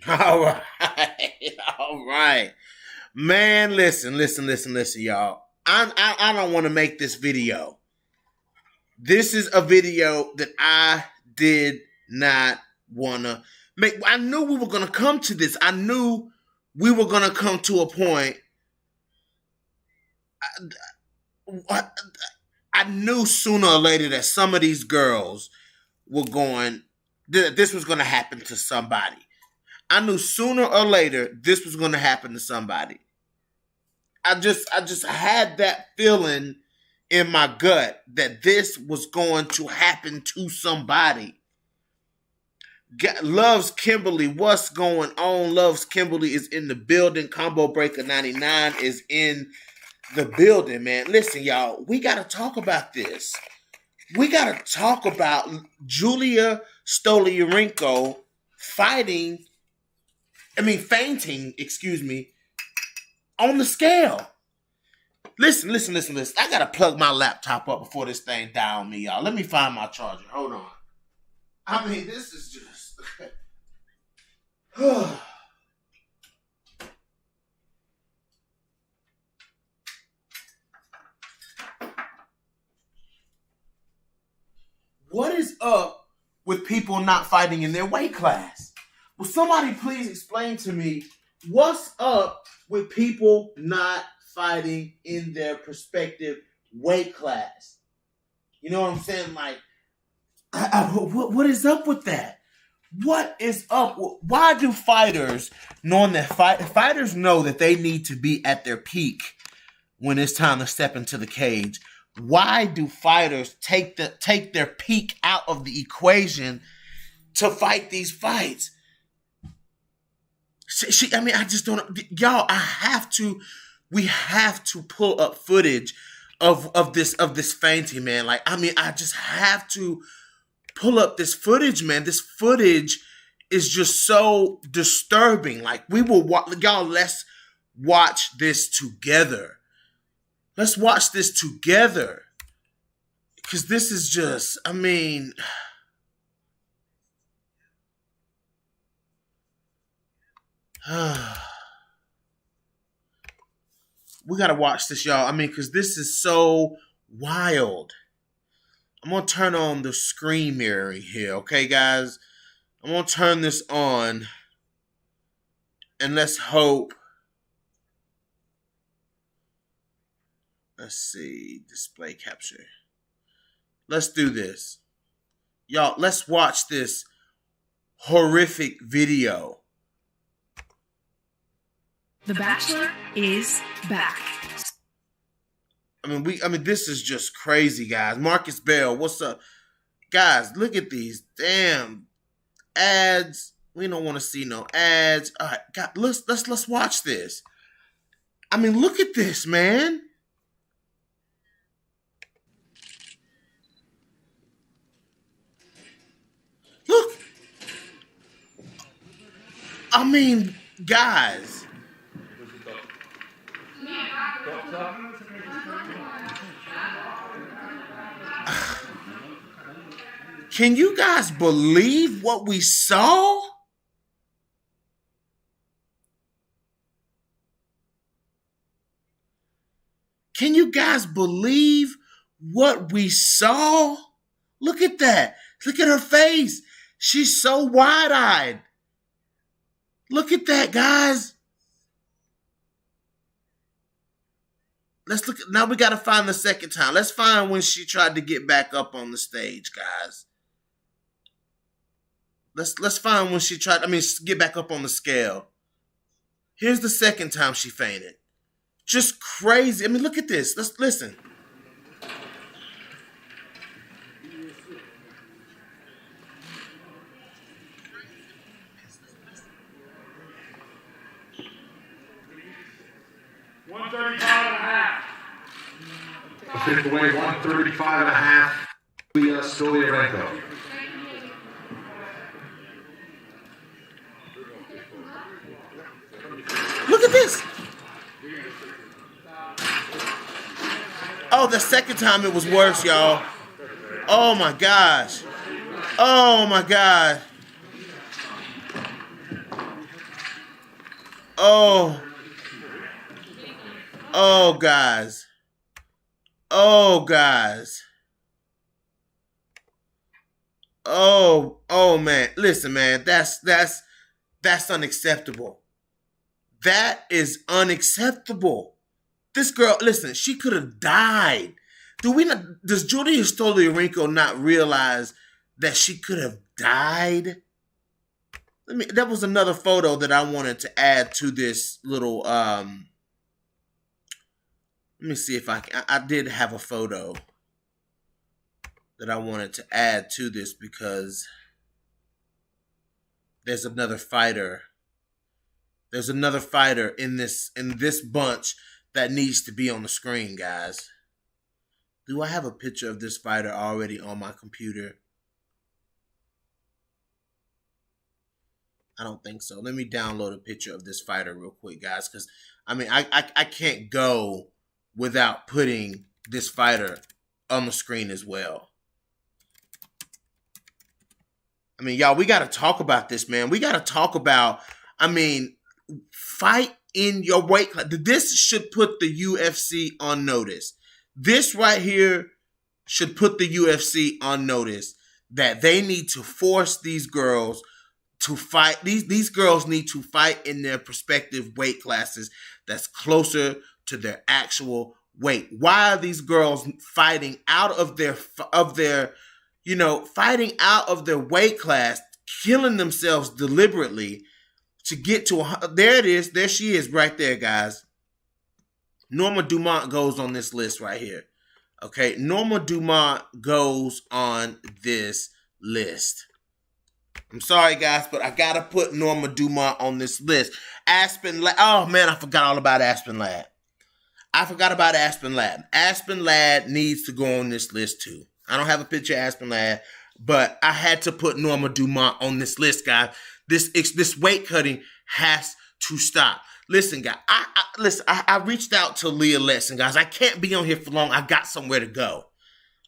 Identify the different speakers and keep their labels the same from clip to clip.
Speaker 1: All right. All right. Man, listen, y'all. I don't want to make this video. This is a video that I did not want to make. I knew we were going to come to this. I knew we were going to come to a point. I knew sooner or later that some of these girls were going, this was going to happen to somebody. I knew sooner or later this was going to happen to somebody. I just had that feeling in my gut that this was going to happen to somebody. Loves Kimberly, what's going on? Loves Kimberly is in the building. Combo Breaker 99 is in the building, man. Listen, y'all, we got to talk about this. We got to talk about Julija Stoliarenko fainting, on the scale. Listen. I got to plug my laptop up before this thing die on me, y'all. Let me find my charger. Hold on. This is just... What is up with people not fighting in their weight class? Will somebody please explain to me what's up with people not fighting in their respective weight class? You know what I'm saying? Like, what is up with that? What is up? Why do fighters, knowing that fighters know that they need to be at their peak when it's time to step into the cage? Why do fighters take their peak out of the equation to fight these fights? I just don't, y'all. We have to pull up footage of this fainting, man. Like, I just have to pull up this footage, man. This footage is just so disturbing. Like, y'all, let's watch this together. Let's watch this together. Because this is just, we got to watch this, y'all. Because this is so wild. I'm going to turn on the screen mirroring here, okay, guys? I'm going to turn this on. And let's hope. Let's see. Display capture. Let's do this. Y'all, let's watch this horrific video.
Speaker 2: The Bachelor is back.
Speaker 1: This is just crazy, guys. Marcus Bell, what's up? Guys, look at these damn ads. We don't want to see no ads. All right, God, let's watch this. Look at this, man. Look. Guys. Can you guys believe what we saw? Can you guys believe what we saw? Look at that. Look at her face. She's so wide-eyed. Look at that, guys. Let's look. Now we got to find the second time. Let's find when she tried to get back up on the stage, guys. Let's find when she tried, get back up on the scale. Here's the second time she fainted. Just crazy. Look at this. Let's listen.
Speaker 3: Fifth away, 135.5. Julija Stoliarenko.
Speaker 1: Look at this. Oh, the second time it was worse, y'all. Oh my gosh. Oh my God. Oh, oh, guys. Oh, guys. Oh, man. Listen, man. That's unacceptable. That is unacceptable. This girl, listen, she could have died. Does Julija Stoliarenko not realize that she could have died? That was another photo that I wanted to add to this little, let me see if I did have a photo that I wanted to add to this because there's another fighter. There's another fighter in this bunch that needs to be on the screen, guys. Do I have a picture of this fighter already on my computer? I don't think so. Let me download a picture of this fighter real quick, guys, because I can't go without putting this fighter on the screen as well. Y'all, we got to talk about this, man. We got to talk about, fight in your weight class. This should put the UFC on notice. This right here should put the UFC on notice that they need to force these girls to fight. These girls need to fight in their respective weight classes that's closer to their actual weight. Why are these girls fighting out of their weight class, killing themselves deliberately to get to there it is. There she is right there, guys. Norma Dumont goes on this list right here. Okay, Norma Dumont goes on this list. I'm sorry, guys, but I got to put Norma Dumont on this list. Aspen Ladd. Oh, man, I forgot all about Aspen Ladd. Aspen Ladd needs to go on this list, too. I don't have a picture of Aspen Ladd, but I had to put Norma Dumont on this list, guys. This weight cutting has to stop. Listen, guys, I reached out to Leah Letson, guys. I can't be on here for long. I got somewhere to go.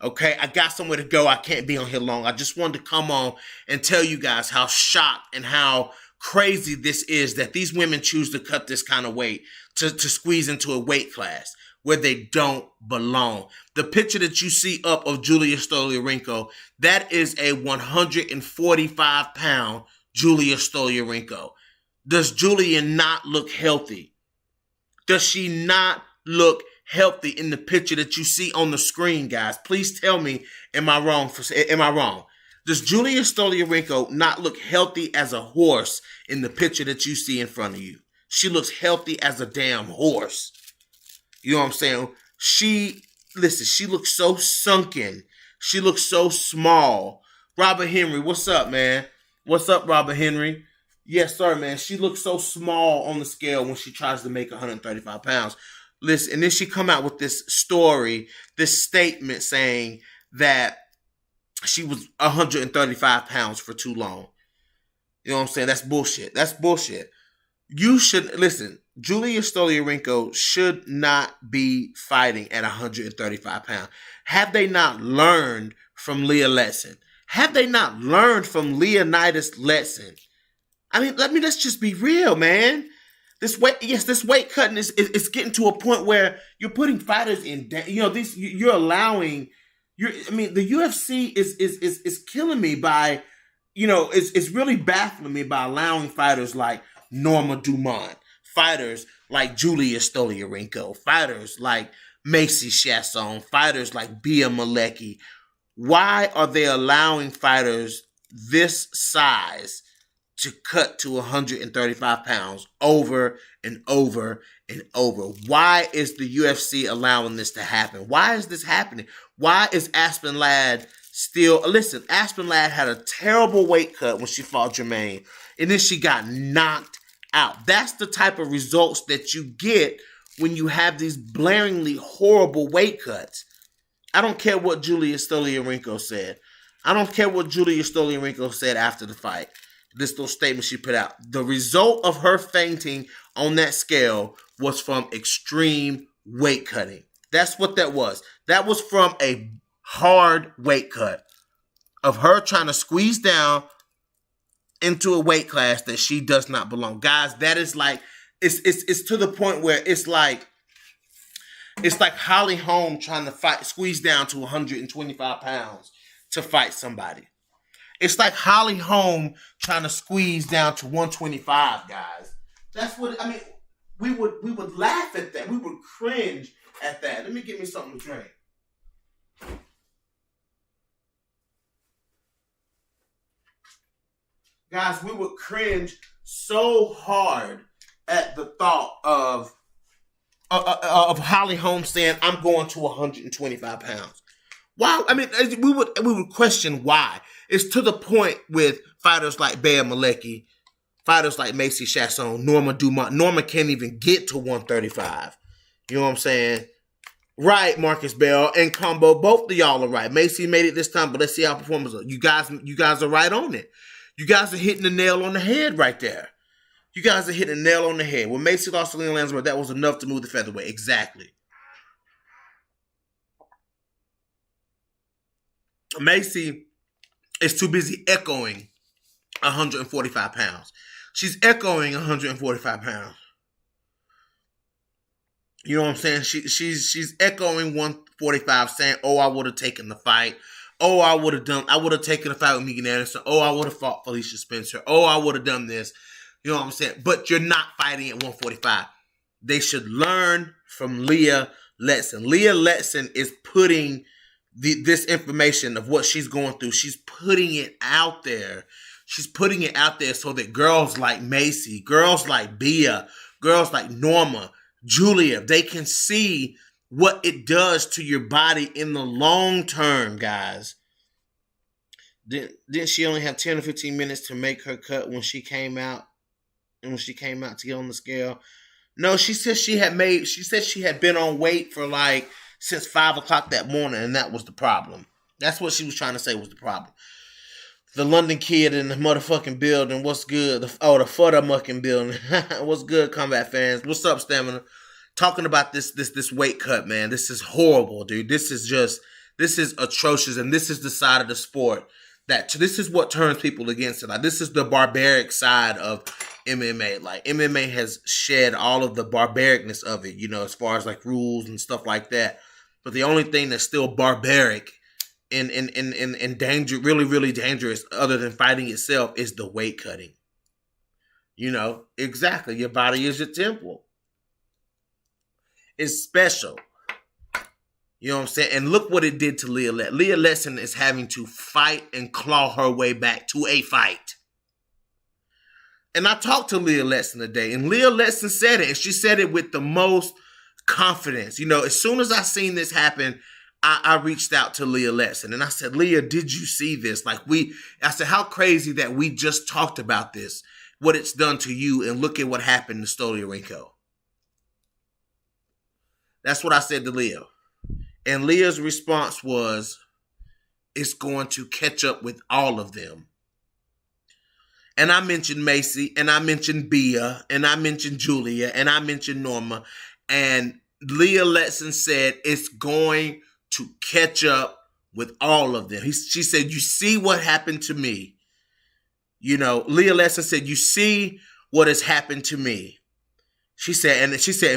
Speaker 1: Okay, I got somewhere to go. I can't be on here long. I just wanted to come on and tell you guys how shocked and how crazy this is that these women choose to cut this kind of weight to squeeze into a weight class where they don't belong. The picture that you see up of Julija Stoliarenko, that is a 145-pound Julija Stoliarenko. Does Julia not look healthy? Does she not look healthy in the picture that you see on the screen, guys? Please tell me, am I wrong? Does Julija Stoliarenko not look healthy as a horse in the picture that you see in front of you? She looks healthy as a damn horse. You know what I'm saying? She looks so sunken. She looks so small. Robert Henry, what's up, man? What's up, Robert Henry? Yes, sir, man. She looks so small on the scale when she tries to make 135 pounds. Listen, and then she come out with this story, this statement saying that she was 135 pounds for too long. You know what I'm saying? That's bullshit. You should, listen, Julija Stoliarenko should not be fighting at 135 pounds. Have they not learned from Leah Letson? Have they not learned from Leonidas Letson? Let's just be real, man. This weight cutting is getting to a point where you're putting fighters in. The UFC is killing me by, it's really baffling me by allowing fighters like Norma Dumont, fighters like Julija Stoliarenko, fighters like Macy Chasson, fighters like Bia Malecki. Why are they allowing fighters this size to cut to 135 pounds over and over and over? Why is the UFC allowing this to happen? Why is this happening? Why is Aspen Ladd still... Listen, Aspen Ladd had a terrible weight cut when she fought Jermaine, and then she got knocked out. That's the type of results that you get when you have these blaringly horrible weight cuts. I don't care what Julija Stoliarenko said. I don't care what Julija Stoliarenko said after the fight. This little statement she put out. The result of her fainting on that scale was from extreme weight cutting. That's what that was. That was from a hard weight cut of her trying to squeeze down into a weight class that she does not belong. Guys, that is like it's to the point where it's like Holly Holm trying to squeeze down to 125 pounds to fight somebody. It's like Holly Holm trying to squeeze down to 125, guys. That's what I mean. We would laugh at that. We would cringe at that. Let me get me something to drink. Guys, we would cringe so hard at the thought of Holly Holm saying, "I'm going to 125 pounds." Why? I mean, we would question why. It's to the point with fighters like Bea Malecki, fighters like Macy Chasson, Norma Dumont. Norma can't even get to 135. You know what I'm saying? Right, Marcus Bell and Combo. Both of y'all are right. Macy made it this time, but let's see how performance are. You guys are right on it. You guys are hitting the nail on the head right there. You guys are hitting the nail on the head. When Macy lost to Lena Lansbury, that was enough to move the featherweight. Exactly. Macy is too busy echoing 145 pounds. She's echoing 145 pounds. You know what I'm saying? She's echoing 145, saying, "Oh, I would have taken the fight. Oh, I would have taken the fight with Megan Anderson. Oh, I would have fought Felicia Spencer. Oh, I would have done this." You know what I'm saying? But you're not fighting at 145. They should learn from Leah Letson. Leah Letson is putting this information of what she's going through. She's putting it out there. She's putting it out there so that girls like Macy, girls like Bea, girls like Norma, Julia, they can see what it does to your body in the long term, guys. Didn't she only have 10 or 15 minutes to make her cut when she came out? And when she came out to get on the scale? No, she said she had been on weight for like since 5 o'clock that morning, and that was the problem. That's what she was trying to say was the problem. The London Kid in the motherfucking building. What's good? The Futtermucking building. What's good, Combat fans? What's up, Stamina? Talking about this weight cut, man. This is horrible, dude. This is atrocious, and this is the side of the sport this is what turns people against it. Like, this is the barbaric side of MMA. Like, MMA has shed all of the barbaricness of it, you know, as far as like rules and stuff like that. But the only thing that's still barbaric and danger, really, really dangerous, other than fighting itself, is the weight cutting. You know, exactly. Your body is your temple. It's special. You know what I'm saying? And look what it did to Leah Letson. Leah Letson is having to fight and claw her way back to a fight. And I talked to Leah Letson today, and Leah Letson said it, and she said it with the most confidence. You know, as soon as I seen this happen, I reached out to Leah Letson, and I said, "Leah, did you see this? I said, how crazy that we just talked about this, what it's done to you, and look at what happened to Stoliarenko." That's what I said to Leah. And Leah's response was, "It's going to catch up with all of them." And I mentioned Macy, and I mentioned Bea, and I mentioned Julia, and I mentioned Norma. And Leah Letson said, "It's going to catch up with all of them." She said, "You see what happened to me." You know, Leah Letson said, "You see what has happened to me." She said, and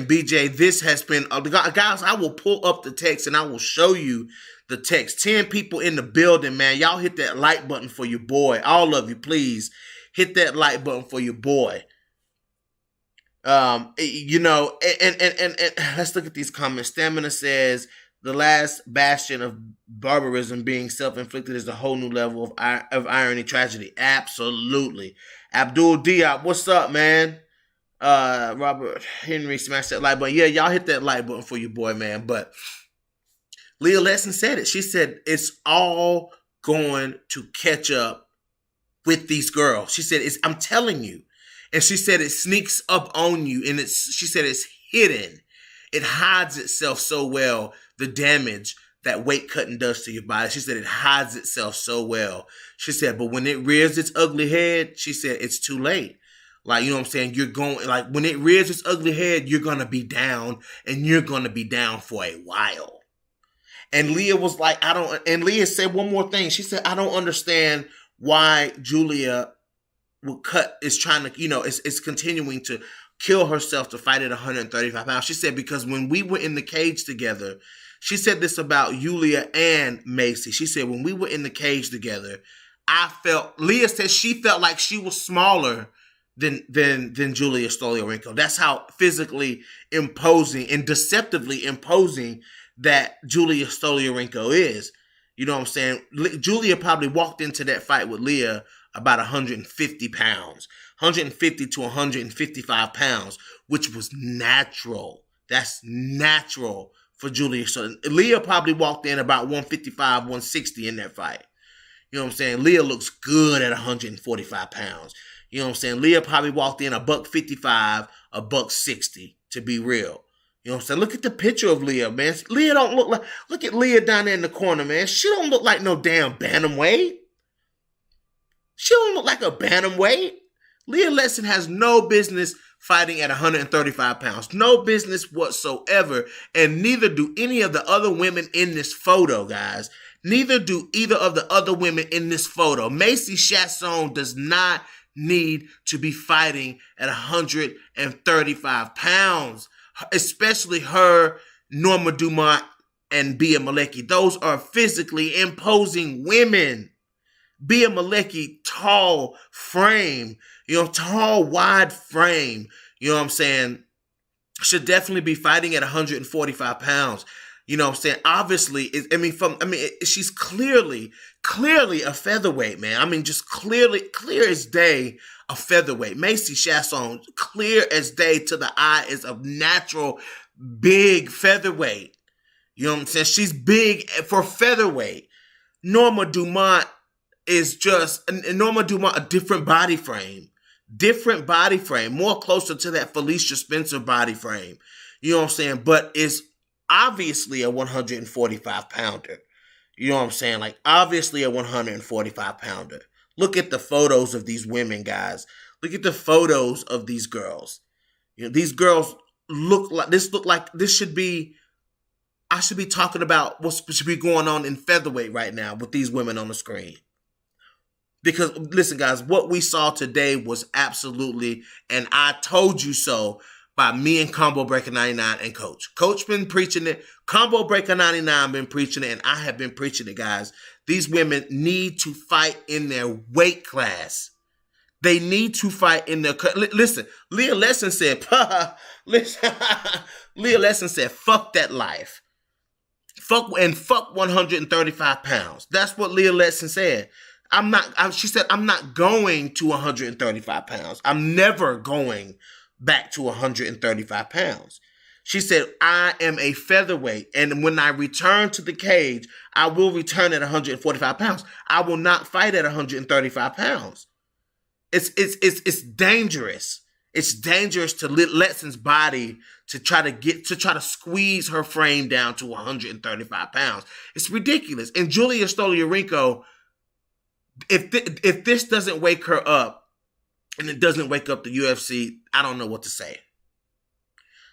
Speaker 1: BJ, this has been, guys, I will pull up the text and I will show you the text. 10 people in the building, man. Y'all hit that like button for your boy. All of you, please hit that like button for your boy. You know, and let's look at these comments. Stamina says, "The last bastion of barbarism being self-inflicted is a whole new level of irony, tragedy." Absolutely. Abdul Diop, what's up, man? Robert Henry smashed that like button. Yeah, y'all hit that like button for your boy, man. But Leah Letson said it. She said, "It's all going to catch up with these girls." She said, I'm telling you. And she said it sneaks up on you, and she said it's hidden. It hides itself so well, the damage that weight cutting does to your body. She said it hides itself so well. She said, but when it rears its ugly head, she said it's too late. Like, you know what I'm saying? You're going, like, when it rears its ugly head, you're going to be down, and you're going to be down for a while. And Leah was like, and Leah said one more thing. She said, "I don't understand why Julia is trying to, you know, it's continuing to kill herself to fight at 135 pounds. She said, because when we were in the cage together, she said this about Julija and Macy. She said, when we were in the cage together, Leah said she felt like she was smaller than Julija Stoliarenko. That's how physically imposing and deceptively imposing that Julija Stoliarenko is. You know what I'm saying? Julija probably walked into that fight with Leah about 150 pounds, 150 to 155 pounds, which was natural. That's natural for Julija. So Leah probably walked in about 155, 160 in that fight. You know what I'm saying? Leah looks good at 145 pounds. You know what I'm saying? Leah probably walked in $155, $160, to be real. You know what I'm saying? Look at the picture of Leah, man. Leah don't look like, look at Leah down there in the corner, man. She don't look like no damn bantamweight. She don't look like a bantamweight. Leah Lesson has no business fighting at 135 pounds. No business whatsoever. And neither do any of the other women in this photo, guys. Neither do either of the other women in this photo. Macy Chasson does not need to be fighting at 135 pounds. Especially her, Norma Dumont, and Bia Malecki. Those are physically imposing women. Bia Malecki, tall frame, tall, wide frame, you know what I'm saying, should definitely be fighting at 145 pounds. You know what I'm saying? Obviously, she's clearly a featherweight, man. I mean, just clear as day, a featherweight. Macy Chasson, clear as day to the eye, is a natural big featherweight. You know what I'm saying? She's big for featherweight. Norma Dumont, a different body frame. Different body frame. More closer to that Felicia Spencer body frame. You know what I'm saying? But is obviously a 145 pounder. You know what I'm saying? Like, obviously a 145 pounder. Look at the photos of these women, guys. Look at the photos of these girls. These girls look like this should be, I should be talking about what should be going on in featherweight right now with these women on the screen. Because, listen, guys, what we saw today was absolutely, and I told you so, by me and Combo Breaker 99 and Coach. Coach been preaching it. Combo Breaker 99 been preaching it, and I have been preaching it, guys. These women need to fight in their weight class. They need to fight in their... Listen, Leah Lesson said, Leah Lesson said, fuck that life. Fuck 135 pounds. That's what Leah Lesson said. She said, I'm not going to 135 pounds. I'm never going back to 135 pounds. She said, I am a featherweight, and when I return to the cage, I will return at 145 pounds. I will not fight at 135 pounds. It's dangerous. It's dangerous to Letson's body to try to squeeze her frame down to 135 pounds. It's ridiculous. And Julija Stoliarenko, if this doesn't wake her up, and it doesn't wake up the UFC, I don't know what to say.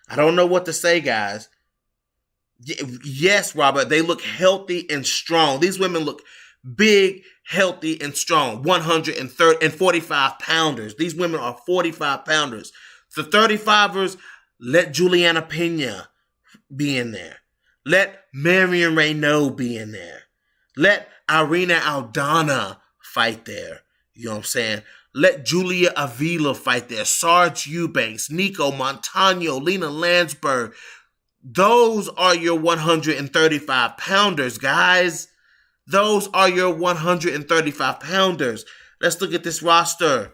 Speaker 1: I don't know what to say, guys. Yes, Robert, they look healthy and strong. These women look big, healthy, and strong. 145 pounders. These women are 45 pounders. The 35ers, let Juliana Pena be in there. Let Marion Renaud be in there. Let Irina Aldana fight there. You know what I'm saying? Let Julia Avila fight there. Sarge Eubanks, Nico Montano, Lena Landsberg. Those are your 135 pounders, guys. Those are your 135 pounders. Let's look at this roster.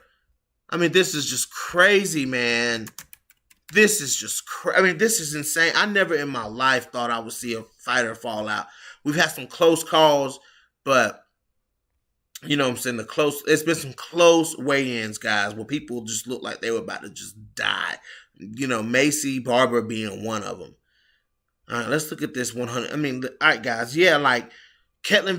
Speaker 1: I mean, this is just crazy, man. This is just this is insane. I never in my life thought I would see a fighter fall out. We've had some close calls, but you know what I'm saying, it's been some close weigh-ins, guys, where people just look like they were about to just die. You know, Macy Barber being one of them. All right, let's look at this 100. I mean, all right, guys. Yeah, like Ketlin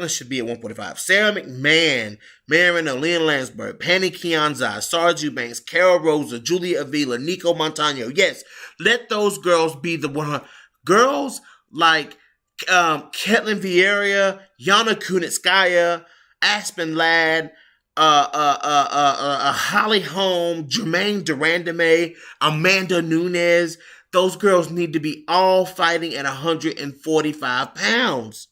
Speaker 1: should be at 145. Sarah McMahon, Marion Lynn Landsberg, Penny Kianzai, Sarge Eubanks, Carol Rosa, Julia Avila, Nico Montano. Yes, let those girls be the 100. Girls like Ketlin Vieira, Yana Kunitskaya, Aspen Ladd, Holly Holm, Jermaine Durandame, Amanda Nunes. Those girls need to be all fighting at 145 pounds.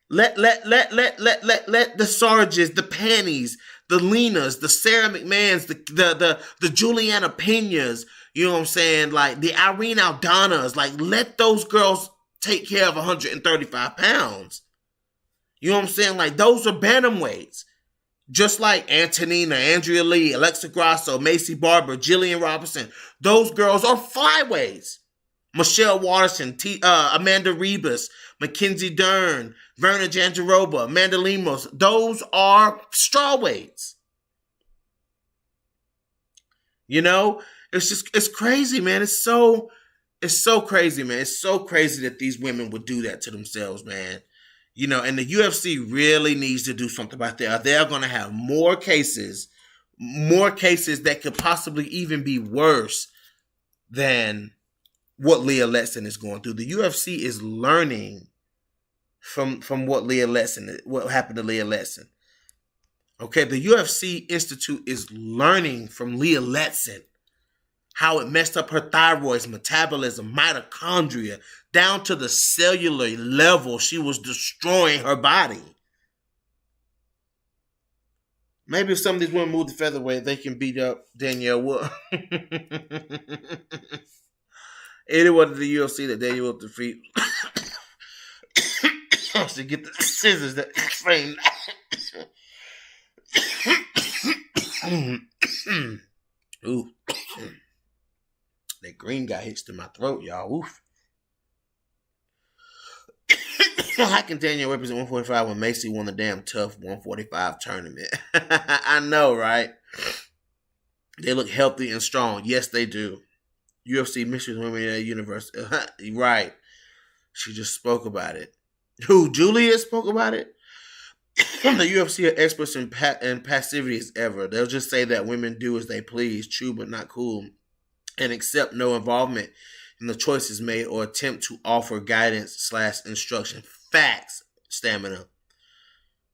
Speaker 1: Let the Sarges, the Panties, the Lenas, the Sarah McMahons, the Juliana Penas, you know what I'm saying? Like the Irene Aldanas, like let those girls take care of 135 pounds. You know what I'm saying? Like those are bantamweights. Just like Antonina, Andrea Lee, Alexa Grasso, Macy Barber, Jillian Robinson. Those girls are flyweights. Michelle Watterson, Amanda Rebus, Mackenzie Dern, Verna Jandaroba, Amanda Lemos. Those are strawweights. You know? It's crazy, man. It's so crazy, man. It's so crazy that these women would do that to themselves, man. You know, and the UFC really needs to do something about that. They're going to have more cases that could possibly even be worse than what Leah Letson is going through. The UFC is learning from what happened to Leah Letson. Okay, the UFC Institute is learning from Leah Letson how it messed up her thyroid's metabolism, mitochondria, down to the cellular level. She was destroying her body. Maybe if some of these women move to featherweight, they can beat up Danielle Wood. Anyone in the UFC that Danielle will defeat to get the scissors that explain. Ooh. That green guy hits to my throat, y'all. Oof. How can Daniel represent 145 when Macy won the damn tough 145 tournament? I know, right? They look healthy and strong. Yes, they do. UFC Mistress Women in the Universe. Right. She just spoke about it. Who? Julija spoke about it? The UFC are experts in passivity as ever. They'll just say that women do as they please, true but not cool, and accept no involvement in the choices made or attempt to offer guidance / instruction. Facts, Stamina.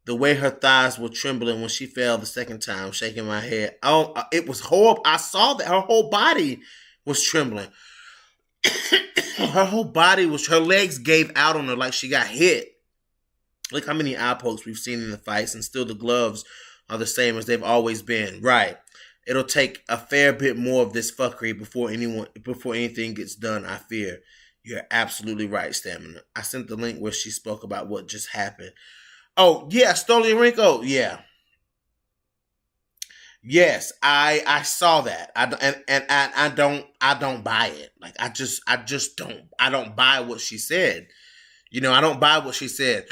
Speaker 1: The way her thighs were trembling when she fell the second time, shaking my head. Oh, it was horrible. I saw that her whole body was trembling. Her legs gave out on her like she got hit. Look how many eye pokes we've seen in the fights, and still the gloves are the same as they've always been. Right. It'll take a fair bit more of this fuckery before anything gets done, I fear. You're absolutely right, Stamina. I sent the link where she spoke about what just happened. Oh, yeah, Stoliarenko. Yeah. Yes, I saw that. I don't buy it. Like I just don't buy what she said. You know, I don't buy what she said.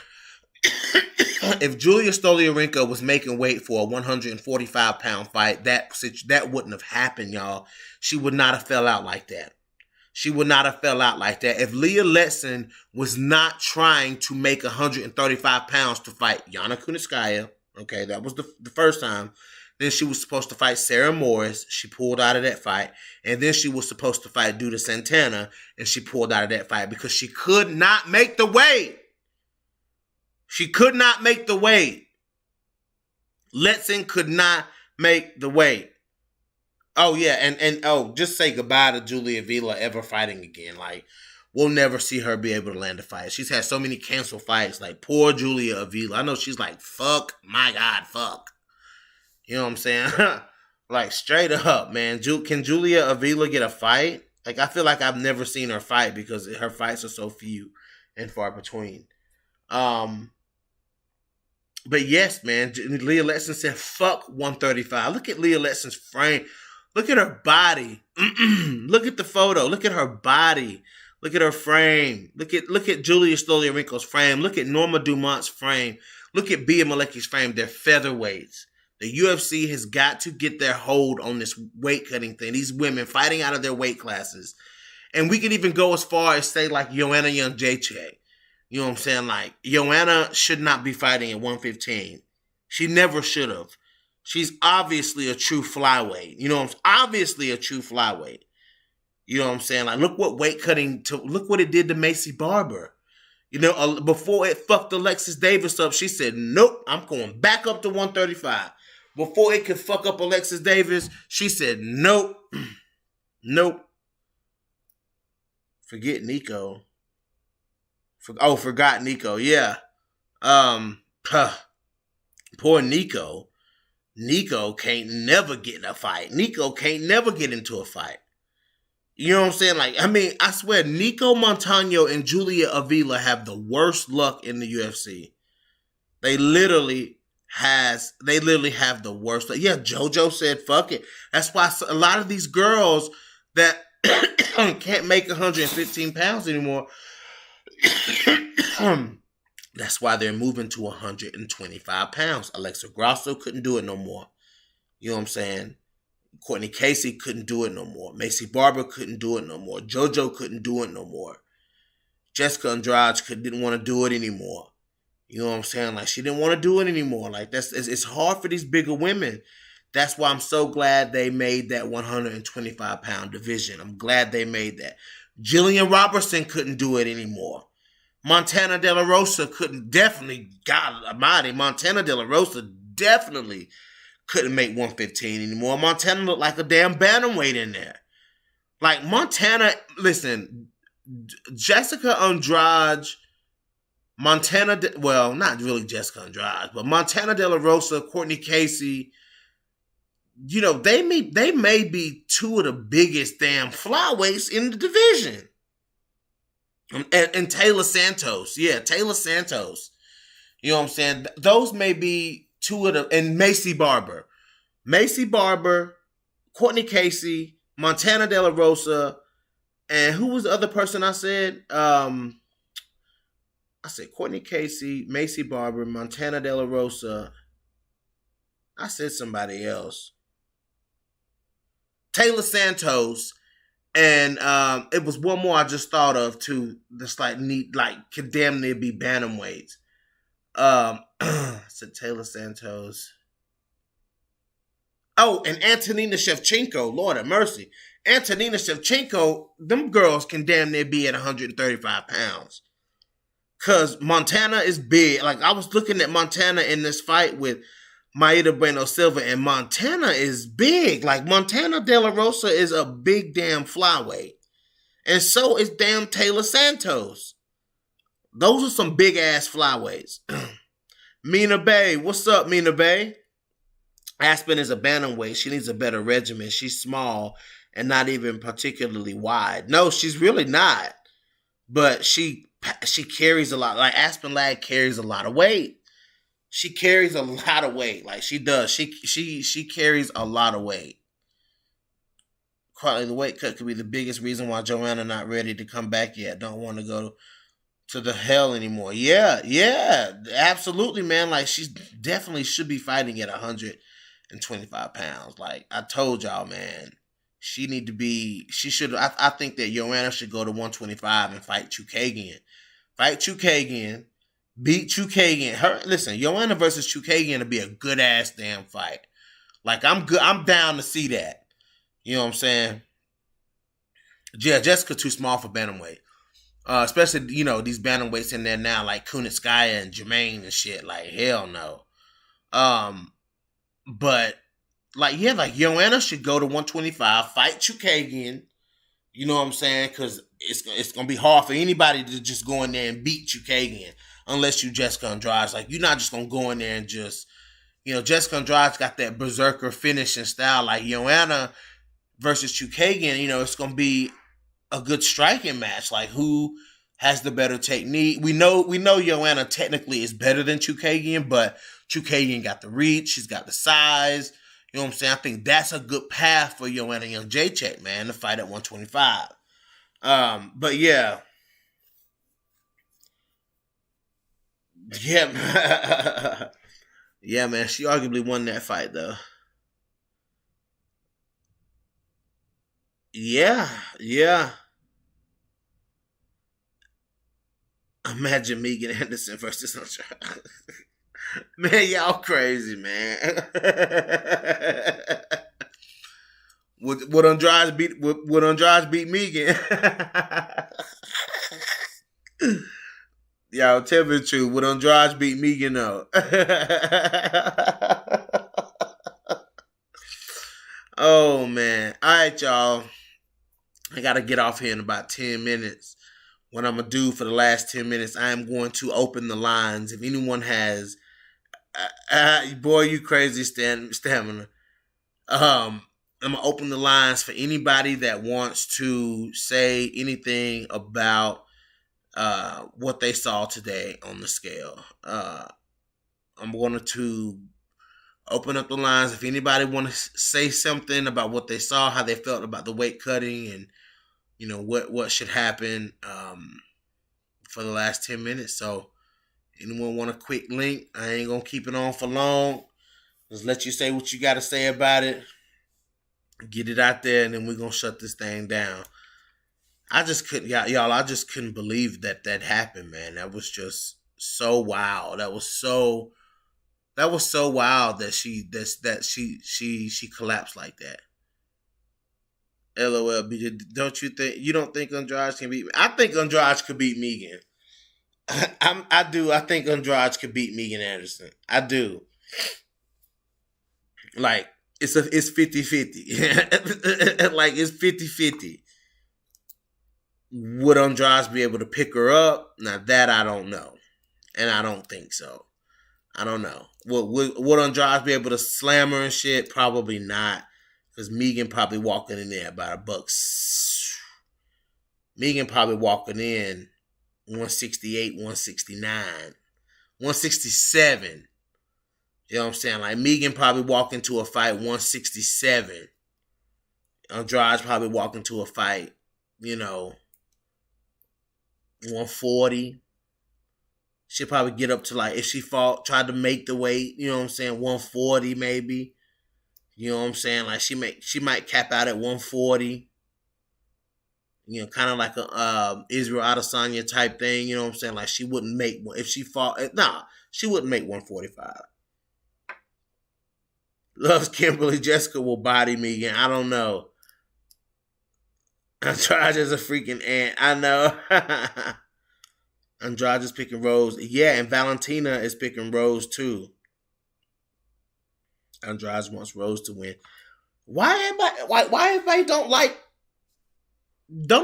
Speaker 1: If Julija Stoliarenko was making weight for a 145-pound fight, that wouldn't have happened, y'all. She would not have fell out like that. She would not have fell out like that. If Leah Letson was not trying to make 135 pounds to fight Yana Kunitskaya, okay, that was the first time. Then she was supposed to fight Sarah Morris. She pulled out of that fight. And then she was supposed to fight Duda Santana, and she pulled out of that fight because she could not make the weight. She could not make the weight. Letson could not make the weight. Oh, yeah, and just say goodbye to Julia Avila ever fighting again. Like, we'll never see her be able to land a fight. She's had so many canceled fights. Like, poor Julia Avila. I know she's like, fuck, my God, fuck. You know what I'm saying? Like, straight up, man. Can Julia Avila get a fight? Like, I feel like I've never seen her fight because her fights are so few and far between. But yes, man, Leah Letson said, fuck 135. Look at Leah Letson's frame. Look at her body. Look at the photo. Look at her body. Look at her frame. Look at Julija Stoliarenko's frame. Look at Norma Dumont's frame. Look at Bia Malecki's frame. They're featherweights. The UFC has got to get their hold on this weight cutting thing. These women fighting out of their weight classes. And we can even go as far as say like Joanna Jędrzejczyk. You know what I'm saying? Like, Joanna should not be fighting at 115. She never should have. She's obviously a true flyweight. You know what I'm saying? Obviously a true flyweight. You know what I'm saying? Like, look what it did to Macy Barber. Before it fucked Alexis Davis up, she said, nope, I'm going back up to 135. Before it could fuck up Alexis Davis, she said, nope, nope. Forget Nico. Forgot Nico, yeah. Poor Nico. Nico can't never get in a fight. Nico can't never get into a fight. You know what I'm saying? I swear, Nico Montano and Julija Avila have the worst luck in the UFC. They literally have the worst luck. Yeah, JoJo said, fuck it. That's why a lot of these girls that can't make 115 pounds anymore, that's why they're moving to 125 pounds. Alexa Grasso couldn't do it no more. You know what I'm saying? Courtney Casey couldn't do it no more. Macy Barber couldn't do it no more. JoJo couldn't do it no more. Jessica Andrade didn't want to do it anymore. You know what I'm saying? She didn't want to do it anymore. It's hard for these bigger women. That's why I'm so glad they made that 125 pound division. I'm glad they made that. Jillian Robertson couldn't do it anymore. Montana De La Rosa Montana De La Rosa definitely couldn't make 115 anymore. Montana looked like a damn bantamweight in there. Montana, listen, Jessica Andrade, not really Jessica Andrade, but Montana De La Rosa, Courtney Casey, they may be two of the biggest damn flyweights in the division. And Taylor Santos. Yeah, Taylor Santos. You know what I'm saying? Those may be two of the, and Macy Barber, Courtney Casey, Montana De La Rosa, and who was the other person I said? I said Courtney Casey, Macy Barber, Montana De La Rosa. I said somebody else. Taylor Santos, and it was one more I just thought of too. That's could damn near be bantamweights. I said Taylor Santos. Oh, and Antonina Shevchenko. Lord have mercy. Antonina Shevchenko, them girls can damn near be at 135 pounds. Because Montana is big. I was looking at Montana in this fight with Maida Bueno Silva, and Montana is big. Montana De La Rosa is a big damn flyweight. And so is damn Taylor Santos. Those are some big ass flyweights. Mina Bay, what's up, Mina Bay? Aspen is a bantamweight. She needs a better regimen. She's small and not even particularly wide. No, she's really not. But she carries a lot. Aspen Ladd carries a lot of weight. She carries a lot of weight. She does. She carries a lot of weight. Partly the weight cut could be the biggest reason why Joanna not ready to come back yet. Don't want to go to the hell anymore. Yeah, absolutely, man. She definitely should be fighting at 125 pounds. I told y'all, man, she should. I think that Joanna should go to 125 and fight Chukagian. Beat Chukagian. Listen, Joanna versus Chukagian would be a good ass damn fight. I'm down to see that. You know what I'm saying? Yeah, Jessica too small for bantamweight. Especially, these bantamweights in there now, like Kunitskaya and Jermaine and shit. Hell no. But, Joanna should go to 125, fight Chukagian. You know what I'm saying? Because it's going to be hard for anybody to just go in there and beat Chukagian. Unless you Jessica Andrade. You're not just going to go in there and just, Jessica Andrade's got that berserker finishing style. Joanna versus Chukagian, it's going to be a good striking match. Who has the better technique? We know Joanna technically is better than Chukagian, but Chukagian got the reach, she's got the size. You know what I'm saying? I think that's a good path for Joanna Jędrzejczyk, man, to fight at 125. But yeah. Yeah. Yeah, man, she arguably won that fight though. Yeah. Imagine Megan Anderson versus Andrade. Man, y'all crazy, man. Would Andrade beat Megan? Y'all tell me the truth. Would Andrade beat Megan though? Oh man. Alright, y'all. I gotta get off here in about 10 minutes. What I'm gonna do for the last 10 minutes, I am going to open the lines. If anyone has boy, you crazy stamina. I'm gonna open the lines for anybody that wants to say anything about what they saw today on the scale. I'm going to open up the lines. If anybody want to say something about what they saw, how they felt about the weight cutting, and what should happen for the last 10 minutes. So anyone want a quick link? I ain't gonna keep it on for long. Just let you say what you got to say about it. Get it out there, and then we're gonna shut this thing down. I just couldn't, y'all. I just couldn't believe that happened, man. That was just so wild. That was so wild that she collapsed like that. LOL, BJ. You don't think Andrade can beat me? I think Andrade could beat Megan. I do. I think Andrade could beat Megan Anderson. I do. Like, it's 50-50. Like, it's 50-50. Would Andrade be able to pick her up? Now, that I don't know. And I don't think so. I don't know. Would Andrade be able to slam her and shit? Probably not. Because Megan probably walking in there about $1. Megan probably walking in 168, 169, 167. You know what I'm saying? Like, Megan probably walk into a fight 167. Andrade probably walk into a fight, 140. She'll probably get up to, like, if she tried to make the weight, 140 maybe. You know what I'm saying? Like, she might cap out at 140. Kind of like a Israel Adesanya type thing. You know what I'm saying? Like, she wouldn't make one. If she fought, she wouldn't make 145. Loves Kimberly. Jessica will body me again. I don't know. Andrade is a freaking ant. I know. Andrade is picking Rose. Yeah, and Valentina is picking Rose too. Andrade wants Rose to win. Why everybody don't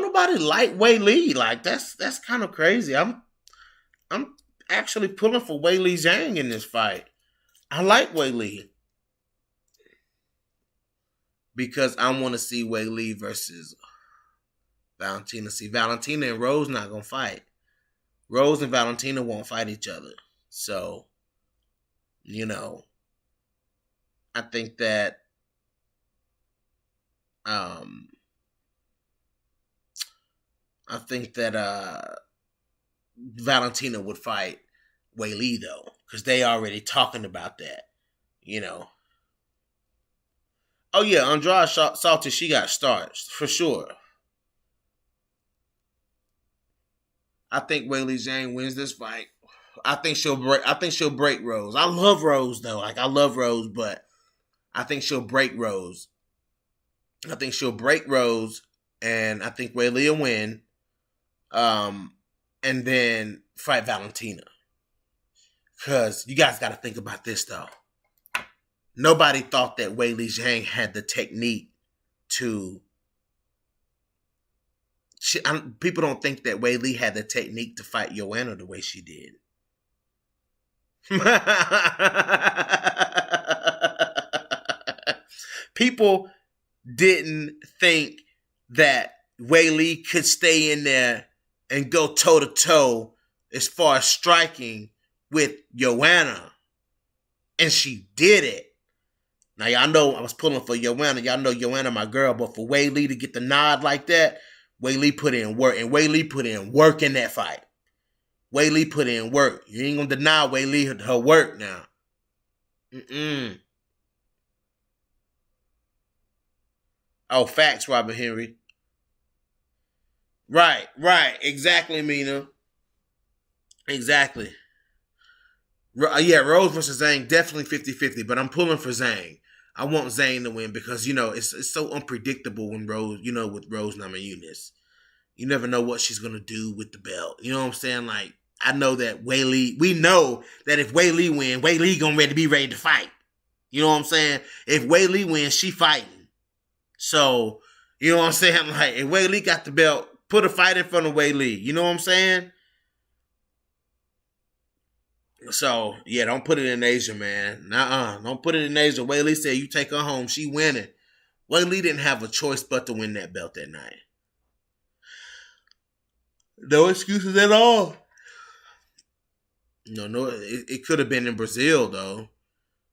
Speaker 1: nobody like Wei Li? Like, that's kind of crazy. I'm actually pulling for Wei Li Zhang in this fight. I like Wei Li because I want to see Wei Li versus Valentina. See, Valentina and Rose not gonna fight. Rose and Valentina won't fight each other. So, I think that Valentina would fight Wei Li though, because they already talking about that. Oh yeah, Andrade Salty, she got starched for sure. I think Wei Li Zhang wins this fight. I think she'll break Rose. I love Rose though. Like, I love Rose, but I think she'll break Rose. I think she'll break Rose, and I think Wei Li will win. And then fight Valentina. Because you guys got to think about this though. Nobody thought that Wei Li Zhang had the technique to. People don't think that Wei Li had the technique to fight Joanna the way she did. People didn't think that Wei Li could stay in there and go toe-to-toe as far as striking with Joanna. And she did it. Now, y'all know I was pulling for Joanna. Y'all know Joanna my girl. But for Wei Li to get the nod like that, Wei Li put in work. And Wei Li put in work in that fight. Wei Li put in work. You ain't going to deny Wei Li her work now. Oh, facts, Robert Henry. Right. Exactly, Mina. Exactly. Yeah, Rose versus Zhang, definitely 50-50, but I'm pulling for Zhang. I want Zhang to win because, it's so unpredictable when Rose, with Rose Namajunas. You never know what she's going to do with the belt. You know what I'm saying? Like, I know that Weili, we know that if Weili win, Weili gonna be ready to fight. You know what I'm saying? If Weili wins, she fighting. So, you know what I'm saying? Like, if Weili got the belt, put a fight in front of Weili. You know what I'm saying? So, yeah, don't put it in Asia, man. Don't put it in Asia. Weili said you take her home. She winning. Weili didn't have a choice but to win that belt that night. No excuses at all. No, it could have been in Brazil, though.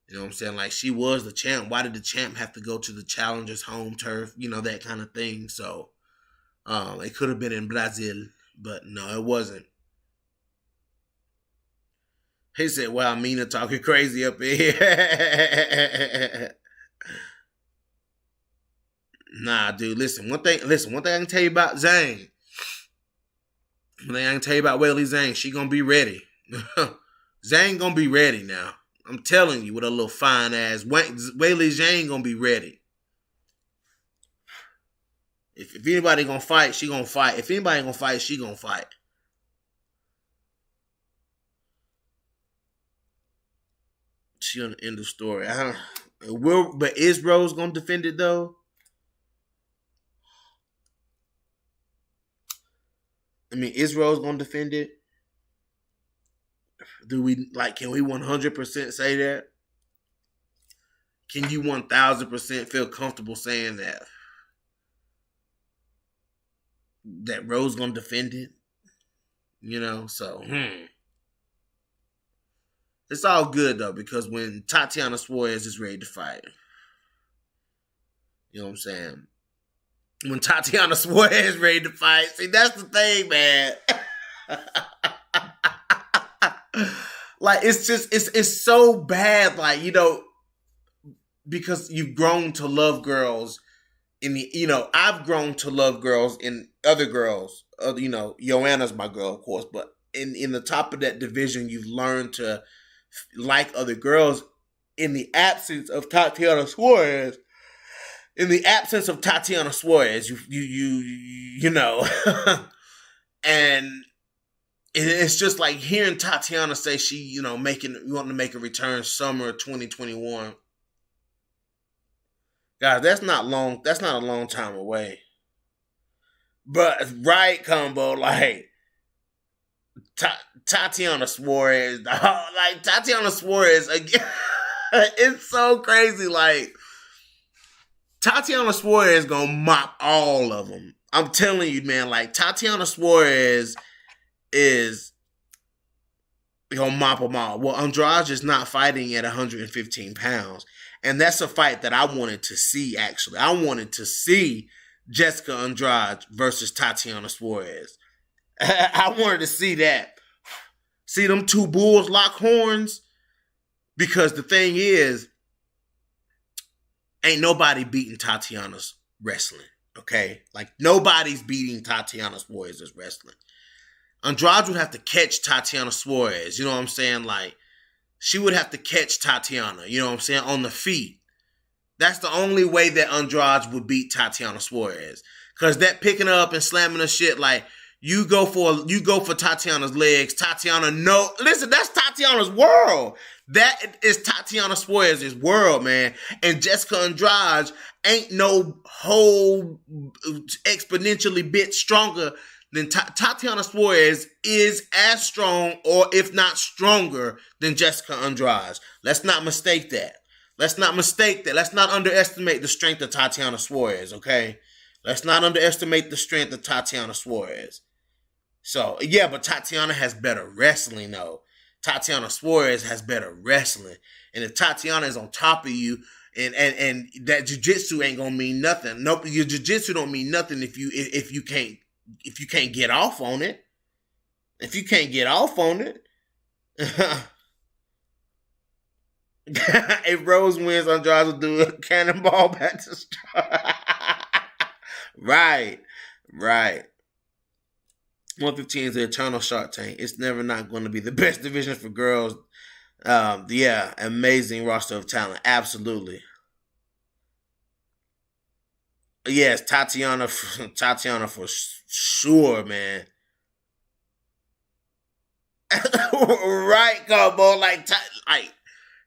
Speaker 1: You know what I'm saying? Like, she was the champ. Why did the champ have to go to the challenger's home turf? You know, that kind of thing. So, it could have been in Brazil, but no, it wasn't. He said, "Wow, Mina talking crazy up in here." Nah, dude. Listen. One thing I can tell you about Zhang. One thing I can tell you about Weili Zhang. She gonna be ready. Zhang gonna be ready now. I'm telling you, with a little fine ass. Weili Zhang gonna be ready. If anybody gonna fight, she gonna fight. If anybody gonna fight, she gonna fight. She gonna end the story. But is Rose gonna defend it though? I mean, is Rose gonna defend it? Can we 100% say that? Can you 1000% feel comfortable saying that Rose gonna defend it? You know, so it's all good though, because when Tatiana Suarez is ready to fight, you know what I'm saying? When Tatiana Suarez is ready to fight, see, that's the thing, man. Like, it's so bad, like, you know, because you've grown to love girls I've grown to love girls in other girls. You know, Joanna's my girl, of course, but in the top of that division, you've learned to like other girls. In the absence of Tatiana Suarez, you know, and it's just like hearing Tatiana say she, you know, wanting to make a return summer 2021. Guys, that's not long. That's not a long time away. But right, Combo, like Tatiana Suarez, like Tatiana Suarez again. It's so crazy. Like, Tatiana Suarez gonna mop all of them. I'm telling you, man. Like, Tatiana Suarez is gonna mop them all. Well, Andrade is not fighting at 115 pounds. And that's a fight that I wanted to see, actually. I wanted to see Jessica Andrade versus Tatiana Suarez. I wanted to see that. See them two bulls lock horns? Because the thing is, ain't nobody beating Tatiana's wrestling, okay? Like, nobody's beating Tatiana Suarez's wrestling. Andrade would have to catch Tatiana Suarez, you know what I'm saying? Like, she would have to catch Tatiana, you know what I'm saying, on the feet. That's the only way that Andrade would beat Tatiana Suarez. Because that picking her up and slamming her shit, like, you go for Tatiana's legs. Tatiana, no. Listen, that's Tatiana's world. That is Tatiana Suarez's world, man. And Jessica Andrade ain't no whole exponentially bit stronger than Tatiana Suarez is as strong, or if not stronger, than Jessica Andrade. Let's not mistake that. Let's not underestimate the strength of Tatiana Suarez, okay? Let's not underestimate the strength of Tatiana Suarez. So, yeah, but Tatiana has better wrestling, though. Tatiana Suarez has better wrestling. And if Tatiana is on top of you, and that jiu-jitsu ain't gonna mean nothing. Nope, your jiu-jitsu don't mean nothing if you can't get off on it. If you can't get off on it. If Rose wins, Andrade will do a cannonball back to start. Right. 115 is the eternal Shark Tank. It's never not going to be the best division for girls. Yeah, amazing roster of talent. Absolutely. Yes, Tatiana for sure, man. come on, like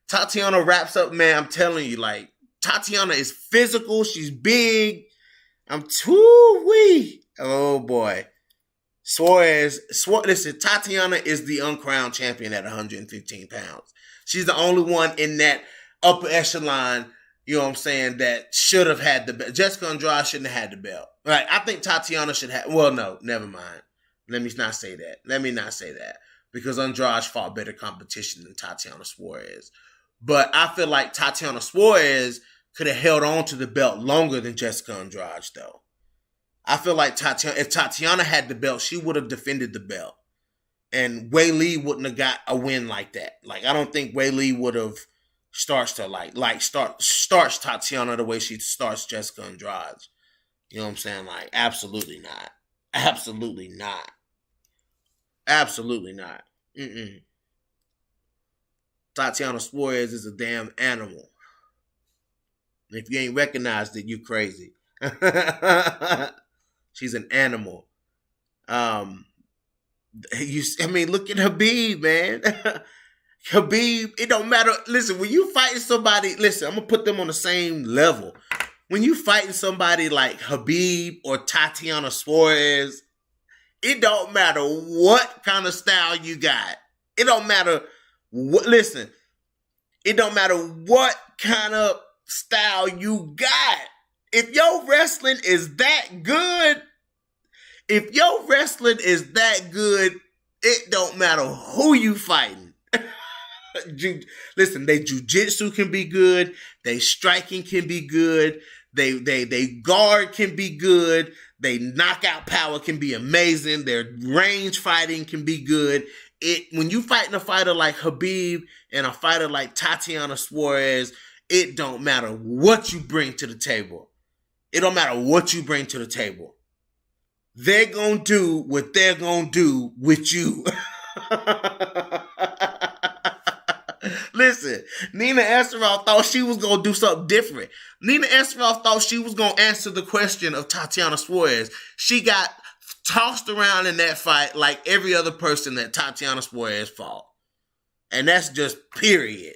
Speaker 1: Tatiana wraps up, man. I'm telling you, like Tatiana is physical. She's big. I'm too wee. Oh boy, Suarez. Listen, Tatiana is the uncrowned champion at 115 pounds. She's the only one in that upper echelon. You know what I'm saying? That should have had the belt. Jessica Andrade shouldn't have had the belt. Right? I think Tatiana should have. Well, no, never mind. Let me not say that. Because Andrade fought better competition than Tatiana Suarez. But I feel like Tatiana Suarez could have held on to the belt longer than Jessica Andrade, though. I feel like if Tatiana had the belt, she would have defended the belt. And Wei Lee wouldn't have got a win like that. Like, I don't think Wei Lee would have starts Tatiana the way she starts Jessica Andrade. You know what I'm saying? Like, absolutely not. Absolutely not. Absolutely not. Tatiana Suarez is a damn animal. And if you ain't recognized it, you crazy. She's an animal. Look at Khabib, man. Khabib, it don't matter. Listen, when you fighting somebody, listen, I'm going to put them on the same level. When you fighting somebody like Khabib or Tatiana Suarez, it don't matter what kind of style you got. It don't matter what, listen, it don't matter what kind of style you got. If your wrestling is that good, it don't matter who you fighting. Listen, they jiu-jitsu can be good. They striking can be good. They guard can be good. They knockout power can be amazing. Their range fighting can be good. When you fighting a fighter like Khabib and a fighter like Tatiana Suarez, it don't matter what you bring to the table. It don't matter what you bring to the table. They're going to do what they're going to do with you. Listen, Nina Esteroff thought she was going to do something different. Nina Esteroff thought she was going to answer the question of Tatiana Suarez. She got tossed around in that fight like every other person that Tatiana Suarez fought. And that's just period.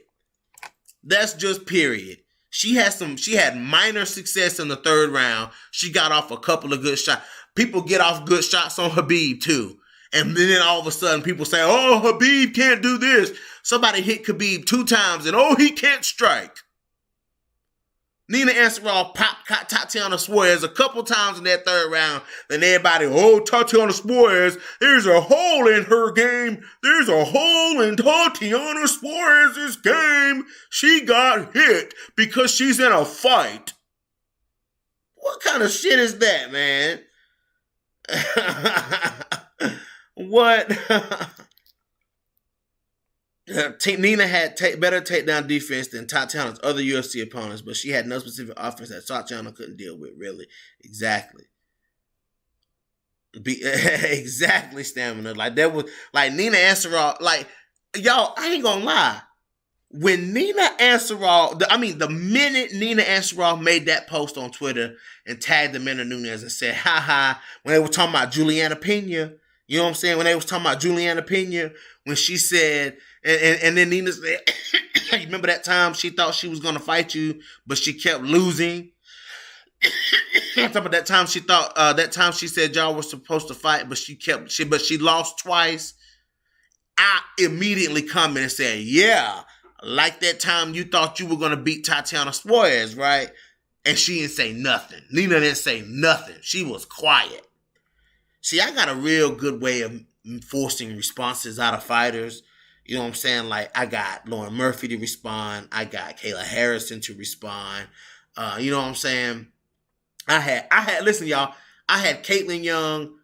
Speaker 1: That's just period. She had minor success in the third round. She got off a couple of good shots. People get off good shots on Khabib too. And then all of a sudden people say, oh, Khabib can't do this. Somebody hit Khabib 2 times and, oh, he can't strike. Nina Ansaroff popped Tatiana Suarez a couple times in that third round. Then everybody, oh, Tatiana Suarez, there's a hole in her game. There's a hole in Tatiana Suarez's game. She got hit because she's in a fight. What kind of shit is that, man? What? Nina had better takedown defense than Tatiana's other UFC opponents, but she had no specific offense that Tatiana couldn't deal with, really. Exactly. Exactly, stamina. Like, that was, like, Nina Ansaroff, like, y'all, I ain't gonna lie. When Nina Ansaroff, the minute Nina Ansaroff made that post on Twitter and tagged Amanda Nunes and said, haha, when they were talking about Juliana Pena, you know what I'm saying? When they was talking about Juliana Pena, when she said, and then Nina said, you remember that time she thought she was going to fight you, but she kept losing? I'm talking about that time she thought, that time she said y'all were supposed to fight, but she lost twice. I immediately commented and said, yeah, like that time you thought you were going to beat Tatiana Suarez, right? And she didn't say nothing. Nina didn't say nothing. She was quiet. See, I got a real good way of forcing responses out of fighters. You know what I'm saying? Like, I got Lauren Murphy to respond. I got Kayla Harrison to respond. You know what I'm saying? Listen, y'all, I had Caitlin Young,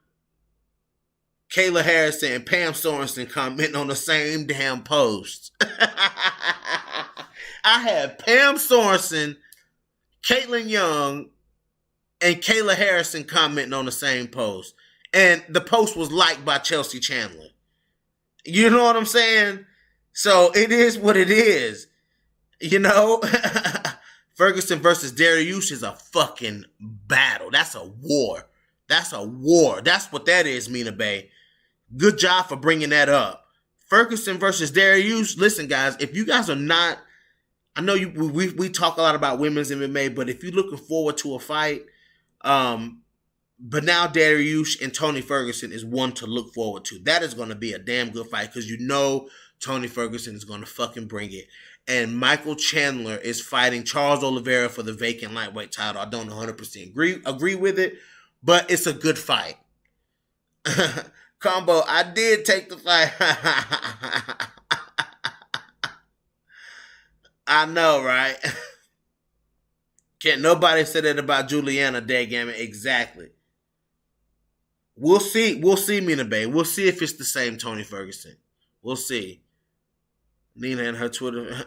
Speaker 1: Kayla Harrison, and Pam Sorensen commenting on the same damn post. I had Pam Sorensen, Caitlin Young, and Kayla Harrison commenting on the same post. And the post was liked by Chelsea Chandler. You know what I'm saying? So it is what it is. You know? Ferguson versus Dariush is a fucking battle. That's a war. That's a war. That's what that is, Mina Bay. Good job for bringing that up. Ferguson versus Dariush. Listen, guys, if you guys are not, I know we talk a lot about women's MMA, but if you're looking forward to a fight, but now Dariush and Tony Ferguson is one to look forward to. That is going to be a damn good fight because you know Tony Ferguson is going to fucking bring it. And Michael Chandler is fighting Charles Oliveira for the vacant lightweight title. I don't 100% agree with it, but it's a good fight. Combo, I did take the fight. I know, right? Can't nobody say that about Juliana, dadgammit. Exactly. We'll see, Mina Bay. We'll see if it's the same Tony Ferguson. We'll see. Nina and her Twitter.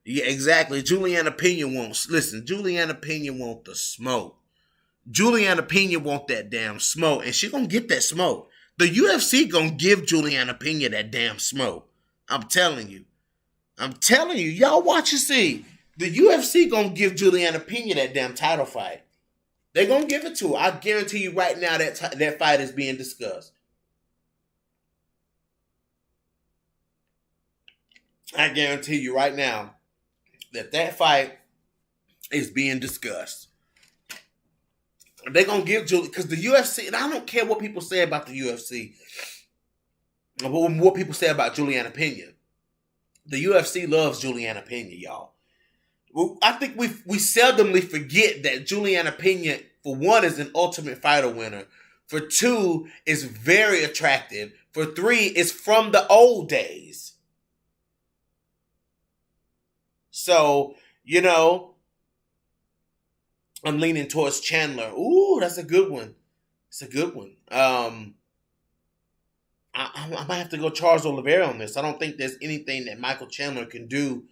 Speaker 1: Yeah, exactly. Juliana Pena wants. Listen, Juliana Pena want the smoke. Juliana Pena want that damn smoke, and she gonna get that smoke. The UFC gonna give Juliana Pena that damn smoke. I'm telling you. Y'all watch and see. The UFC gonna give Juliana Pena that damn title fight. They gonna give it to her. I guarantee you right now that fight is being discussed. I guarantee you right now that fight is being discussed. They're going to give Julie, because the UFC, and I don't care what people say about the UFC, or what people say about Juliana Pena. The UFC loves Juliana Pena, y'all. I think we seldomly forget that Juliana Pena, for one, is an Ultimate Fighter winner. For two, is very attractive. For three, is from the old days. So, you know, I'm leaning towards Chandler. Ooh, that's a good one. It's a good one. I might have to go Charles Oliveira on this. I don't think there's anything that Michael Chandler can do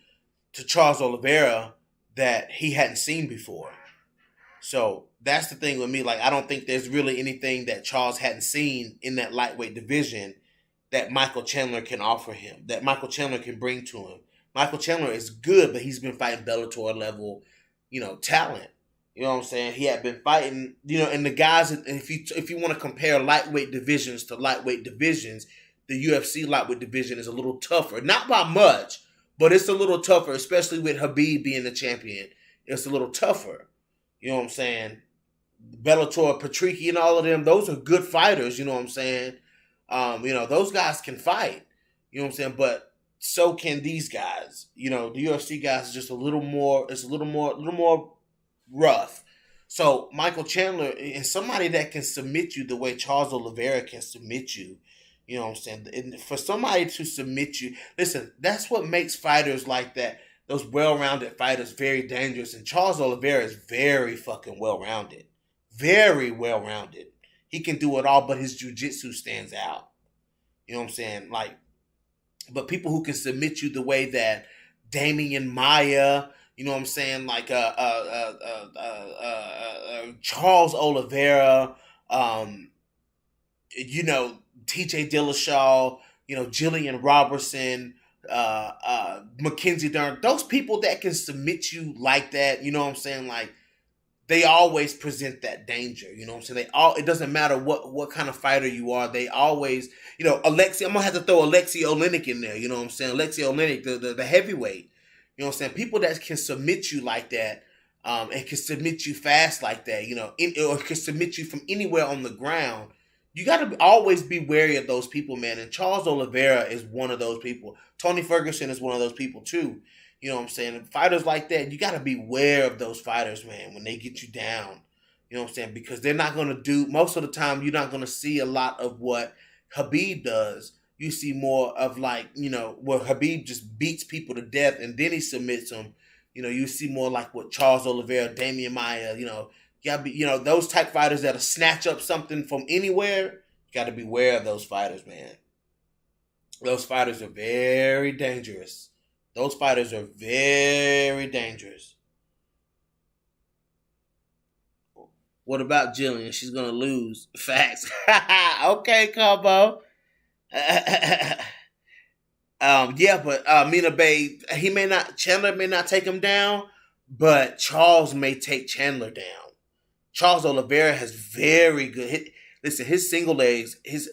Speaker 1: to Charles Oliveira that he hadn't seen before. So that's the thing with me. Like, I don't think there's really anything that Charles hadn't seen in that lightweight division that Michael Chandler can offer him, that Michael Chandler can bring to him. Michael Chandler is good, but he's been fighting Bellator level, talent. You know what I'm saying? He had been fighting, and the guys, if you want to compare lightweight divisions to lightweight divisions, the UFC lightweight division is a little tougher. Not by much, but it's a little tougher, especially with Khabib being the champion. It's a little tougher. You know what I'm saying? Bellator, Patricky, and all of them, those are good fighters, you know what I'm saying? Those guys can fight. You know what I'm saying? But so can these guys. The UFC guys is just a little more rough. So Michael Chandler is somebody that can submit you the way Charles Oliveira can submit you. You know what I'm saying? And for somebody to submit you, listen, that's what makes fighters like that, those well-rounded fighters, very dangerous. And Charles Oliveira is very fucking well-rounded. Very well-rounded. He can do it all, but his jiu-jitsu stands out. You know what I'm saying? But people who can submit you the way that Damian Maia, you know what I'm saying, like Charles Oliveira, TJ Dillashaw, Jillian Robertson, Mackenzie Dern, those people that can submit you like that, you know what I'm saying, like, they always present that danger, you know what I'm saying? It doesn't matter what kind of fighter you are, they always, Alexei, I'm going to have to throw Alexei Oleinik in there, you know what I'm saying? Alexei Oleinik, the heavyweight, you know what I'm saying? People that can submit you like that, and can submit you fast like that, or can submit you from anywhere on the ground. You got to always be wary of those people, man. And Charles Oliveira is one of those people. Tony Ferguson is one of those people, too. You know what I'm saying? And fighters like that, you got to be aware of those fighters, man, when they get you down. You know what I'm saying? Because they're not going to do, most of the time, you're not going to see a lot of what Khabib does. You see more of where Khabib just beats people to death and then he submits them. You see more like what Charles Oliveira, Damian Maia, you gotta be, those type fighters that'll snatch up something from anywhere. You got to be aware of those fighters, man. Those fighters are very dangerous. Those fighters are very dangerous. What about Jillian? She's going to lose. Facts. Okay, Combo. Mina Bay, Chandler may not take him down, but Charles may take Chandler down. Charles Oliveira has very good hit. Listen, his single legs, his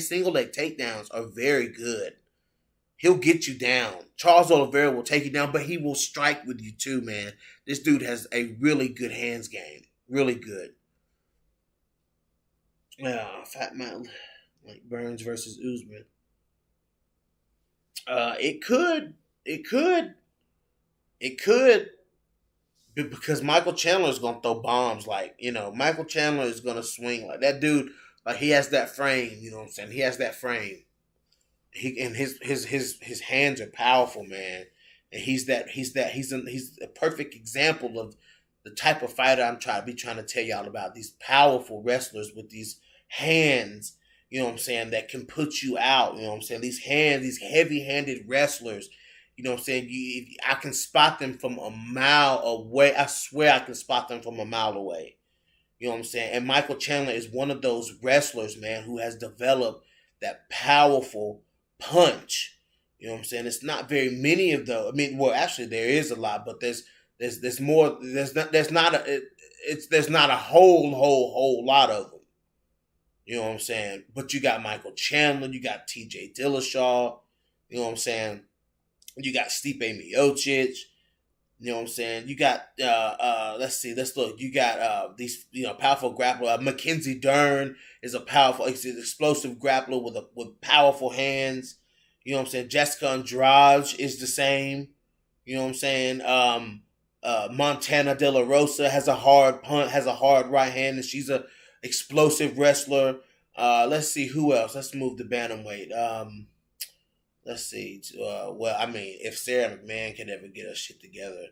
Speaker 1: single leg takedowns are very good. He'll get you down. Charles Oliveira will take you down, but he will strike with you too, man. This dude has a really good hands game. Really good. Fat Man, like Burns versus Usman. It could, because Michael Chandler is gonna throw bombs. Like, Michael Chandler is gonna swing like that dude. Like, he has that frame. You know what I'm saying? He has that frame. His hands are powerful, man. And he's a perfect example of the type of fighter I'm trying to tell y'all about. These powerful wrestlers with these hands, that can put you out. These heavy-handed wrestlers. I can spot them from a mile away. I swear I can spot them from a mile away. And Michael Chandler is one of those wrestlers, man, who has developed that powerful punch. It's not very many of those. I mean, well, actually there is a lot, but there's more. There's not a whole lot of them. You know what I'm saying? But you got Michael Chandler, you got T.J. Dillashaw. You know what I'm saying? You got Stipe Miocic. You know what I'm saying? You got let's look. You got these powerful grappler. Mackenzie Dern is an explosive grappler with powerful hands. You know what I'm saying? Jessica Andrade is the same. You know what I'm saying? Montana De La Rosa has a hard right hand, and she's a explosive wrestler. Let's see who else. Let's move the bantamweight. Let's see. If Sarah McMahon can ever get her shit together,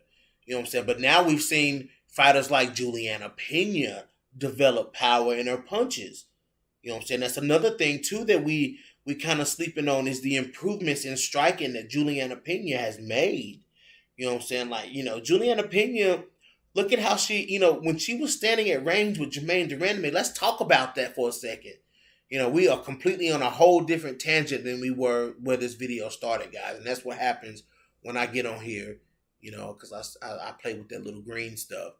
Speaker 1: you know what I'm saying? But now we've seen fighters like Juliana Pena develop power in her punches. You know what I'm saying? That's another thing, too, that we kind of sleeping on is the improvements in striking that Juliana Pena has made. You know what I'm saying? Like, Juliana Pena, look at how she, when she was standing at range with Jermaine Durandame, let's talk about that for a second. We are completely on a whole different tangent than we were where this video started, guys. And that's what happens when I get on here, because I play with that little green stuff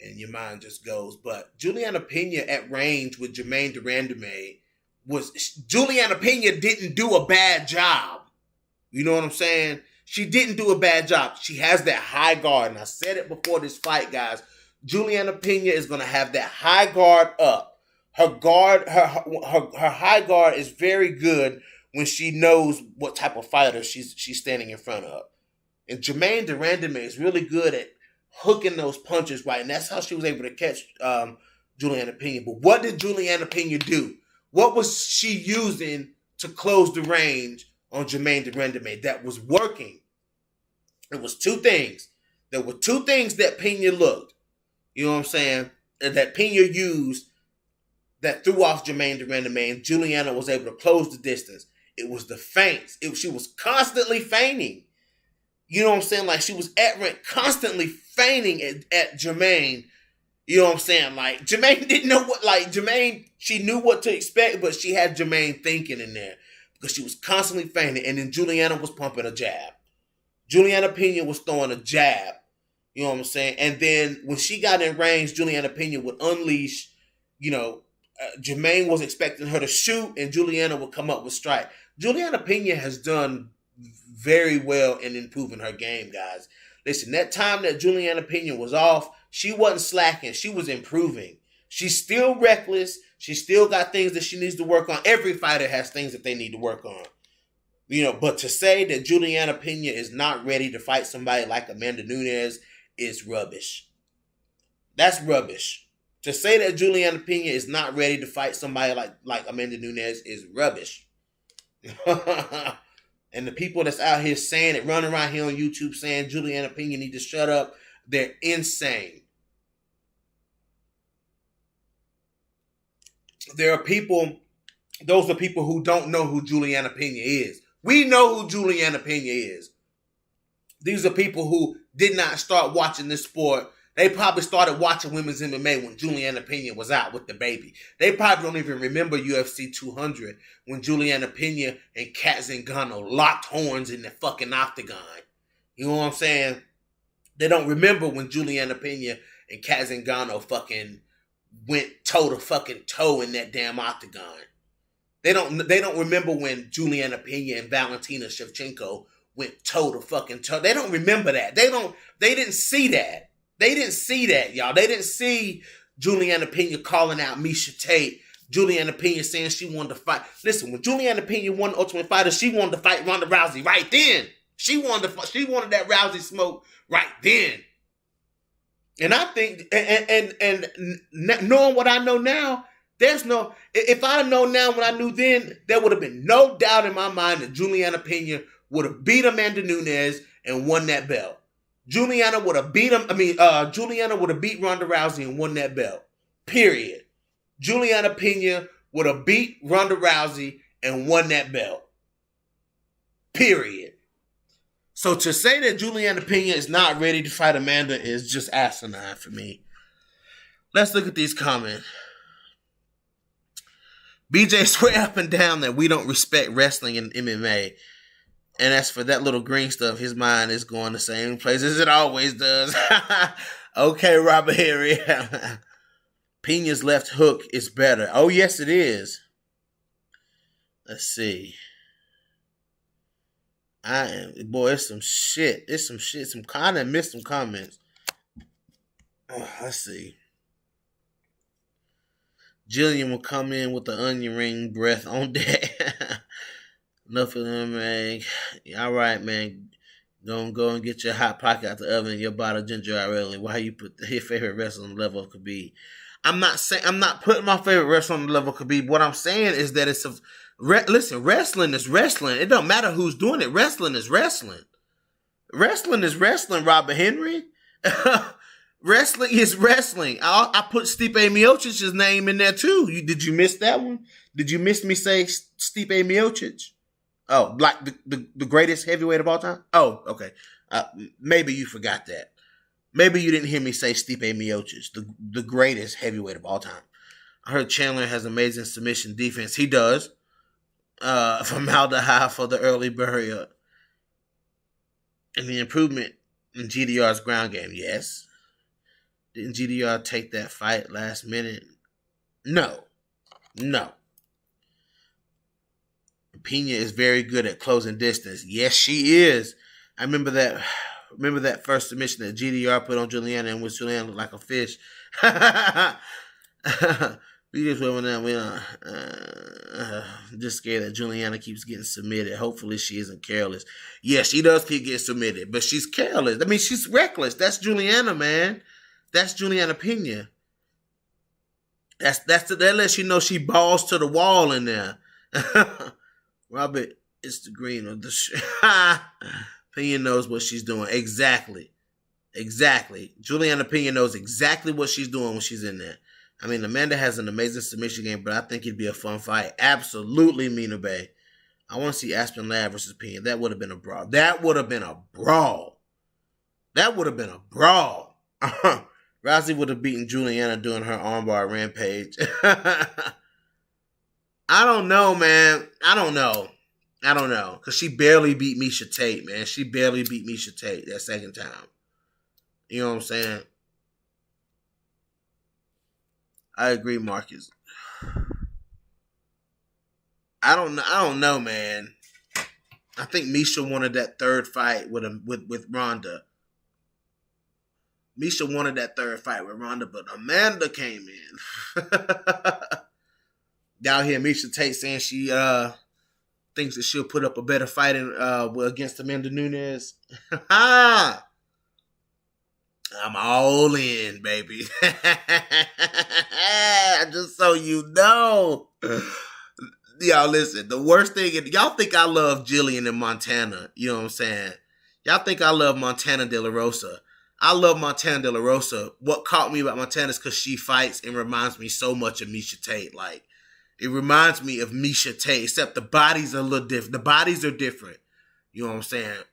Speaker 1: and your mind just goes. But Juliana Pena at range with Jermaine Durandame Juliana Pena didn't do a bad job. You know what I'm saying? She didn't do a bad job. She has that high guard. And I said it before this fight, guys. Juliana Pena is going to have that high guard up. Her high guard is very good when she knows what type of fighter she's standing in front of. And Jermaine Durandame is really good at hooking those punches right. And that's how she was able to catch Juliana Pena. But what did Juliana Pena do? What was she using to close the range on Jermaine Durandame that was working? It was two things. There were two things that Pena looked. You know what I'm saying? That Pena used that threw off Jermaine Durandame, and Juliana was able to close the distance. It was the feints. She was constantly feigning. You know what I'm saying? Like, she was at range, constantly feigning at Jermaine. You know what I'm saying? Like, Jermaine didn't know she knew what to expect, but she had Jermaine thinking in there because she was constantly feigning. And then Juliana was pumping a jab. Juliana Pena was throwing a jab. You know what I'm saying? And then when she got in range, Juliana Pena would unleash, Jermaine was expecting her to shoot, and Juliana would come up with strike. Juliana Pena has done very well in improving her game, guys. Listen, that time that Juliana Pena was off, she wasn't slacking. She was improving. She's still reckless. She still got things that she needs to work on. Every fighter has things that they need to work on. But to say that Juliana Pena is not ready to fight somebody like Amanda Nunes is rubbish. That's rubbish. To say that Juliana Pena is not ready to fight somebody like Amanda Nunes is rubbish. And the people that's out here saying it, running around here on YouTube saying Juliana Pena need to shut up, they're insane. Those are people who don't know who Juliana Pena is. We know who Juliana Pena is. These are people who did not start watching this sport. They probably started watching women's MMA when Juliana Pena was out with the baby. They probably don't even remember UFC 200 when Juliana Pena and Kat Zingano locked horns in the fucking octagon. You know what I'm saying? They don't remember when Juliana Pena and Kat Zingano fucking went toe to fucking toe in that damn octagon. They don't remember when Juliana Pena and Valentina Shevchenko went toe to fucking toe. They don't remember that. They didn't see that. They didn't see that, y'all. They didn't see Juliana Pena calling out Miesha Tate. Juliana Pena saying she wanted to fight. Listen, when Juliana Pena won the Ultimate Fighter, she wanted to fight Ronda Rousey right then. She wanted that Rousey smoke right then. And I think, and knowing what I know now, if I know now what I knew then, there would have been no doubt in my mind that Juliana Pena would have beat Amanda Nunes and won that belt. Juliana would have beat Ronda Rousey and won that belt. Period. Juliana Pena would have beat Ronda Rousey and won that belt. Period. So to say that Juliana Pena is not ready to fight Amanda is just asinine for me. Let's look at these comments. BJ swear up and down that we don't respect wrestling and MMA. And as for that little green stuff, his mind is going the same place as it always does. Okay, Robert Henry. Pena's left hook is better. Oh, yes, it is. Let's see. It's some shit. I done missed some comments. Let's see. Jillian will come in with the onion ring breath on deck. Enough of them, man. All right, man. Don't go and get your hot pocket out the oven and your bottle of ginger ale early. Why you put your favorite wrestler on the level of Khabib? I'm not putting my favorite wrestler on the level of Khabib. What I'm saying is that listen, wrestling is wrestling. It don't matter who's doing it. Wrestling is wrestling. Wrestling is wrestling, Robert Henry. Wrestling is wrestling. I put Stipe Miocic's name in there too. Did you miss that one? Did you miss me say Stipe Miocic? Oh, like the greatest heavyweight of all time? Oh, okay. Maybe you forgot that. Maybe you didn't hear me say Stipe Miocic, the greatest heavyweight of all time. I heard Chandler has amazing submission defense. He does. Formaldehyde for the early burial. And the improvement in GDR's ground game. Yes. Didn't GDR take that fight last minute? No. Pena is very good at closing distance. Yes, she is. I remember that first submission that GDR put on Juliana, in which Juliana looked like a fish. Just scared that Juliana keeps getting submitted. Hopefully she isn't careless. Yeah, she does keep getting submitted, but she's careless. I mean, she's reckless. That's Juliana, man. That's Juliana Pena. That lets you know she balls to the wall in there. Robert, it's the green of the Pena knows what she's doing. Exactly. Juliana Pena knows exactly what she's doing when she's in there. I mean, Amanda has an amazing submission game, but I think it'd be a fun fight. Absolutely, Mina Bay. I want to see Aspen Ladd versus Pena. That would have been a brawl. Rousey would have beaten Juliana doing her armbar rampage. I don't know, man. I don't know. Because she barely beat Miesha Tate, man. She barely beat Miesha Tate that second time. You know what I'm saying? I agree, Marcus. I don't know, man. I think Miesha wanted that third fight with Ronda. Miesha wanted that third fight with Ronda, but Amanda came in. Down here, Miesha Tate saying she thinks that she'll put up a better fight against Amanda Nunes. I'm all in, baby. Just so you know. Y'all listen, the worst thing, y'all think I love Jillian and Montana. You know what I'm saying? Y'all think I love Montana De La Rosa. I love Montana De La Rosa. What caught me about Montana is because she fights and reminds me so much of Miesha Tate. Like, it reminds me of Miesha Tate, except the bodies are a little different. The bodies are different. You know what I'm saying?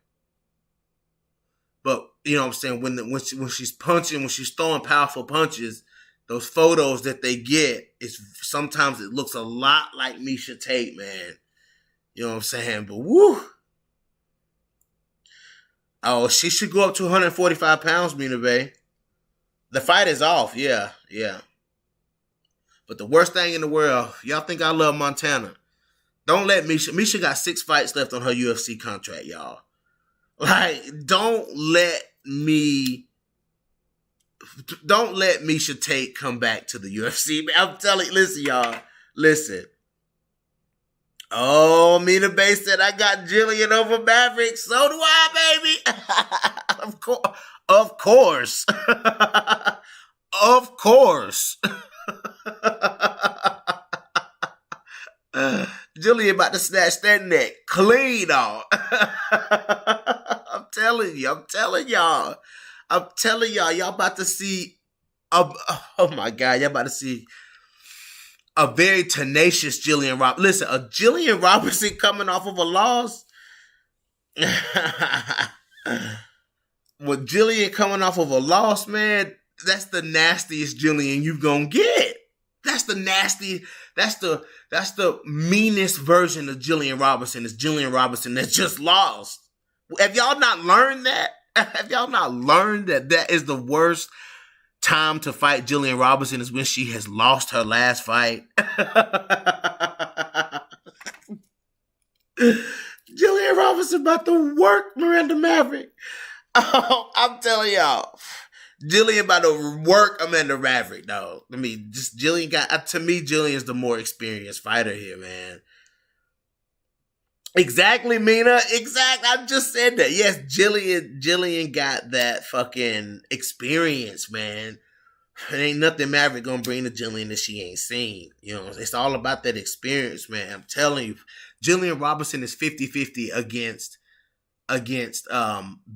Speaker 1: But, you know what I'm saying, when she's punching, when she's throwing powerful punches, those photos that they get, sometimes it looks a lot like Miesha Tate, man. You know what I'm saying? But woo! Oh, she should go up to 145 pounds, Mina Bay. The fight is off, yeah. But the worst thing in the world, y'all think I love Montana. Don't let Misha got 6 fights left on her UFC contract, y'all. Like, don't let Misha Tate come back to the UFC. I'm telling you, listen, y'all. Listen. Oh, Mina Bay said I got Jillian over Maverick. So do I, baby. Of course. Of course. Of course. Jillian about to snatch that neck clean off. I'm telling y'all, y'all about to see oh my God, y'all about to see a very tenacious Jillian Robertson. Listen, a Jillian Robertson coming off of a loss. With Jillian coming off of a loss, man, that's the nastiest Jillian you gonna get. That's the meanest version of Jillian Robertson. Is Jillian Robertson that just lost. Have y'all not learned that? Have y'all not learned that is the worst time to fight Jillian Robertson is when she has lost her last fight? Jillian Robertson about to work Miranda Maverick. Oh, I'm telling y'all. Jillian about to work Amanda Maverick, though. I mean, just Jillian to me, Jillian's the more experienced fighter here, man. Exactly, Mina. Exactly. I just said that. Yes, Jillian got that fucking experience, man. There ain't nothing Maverick gonna bring to Jillian that she ain't seen. You know, it's all about that experience, man. I'm telling you, Jillian Robertson is 50-50 against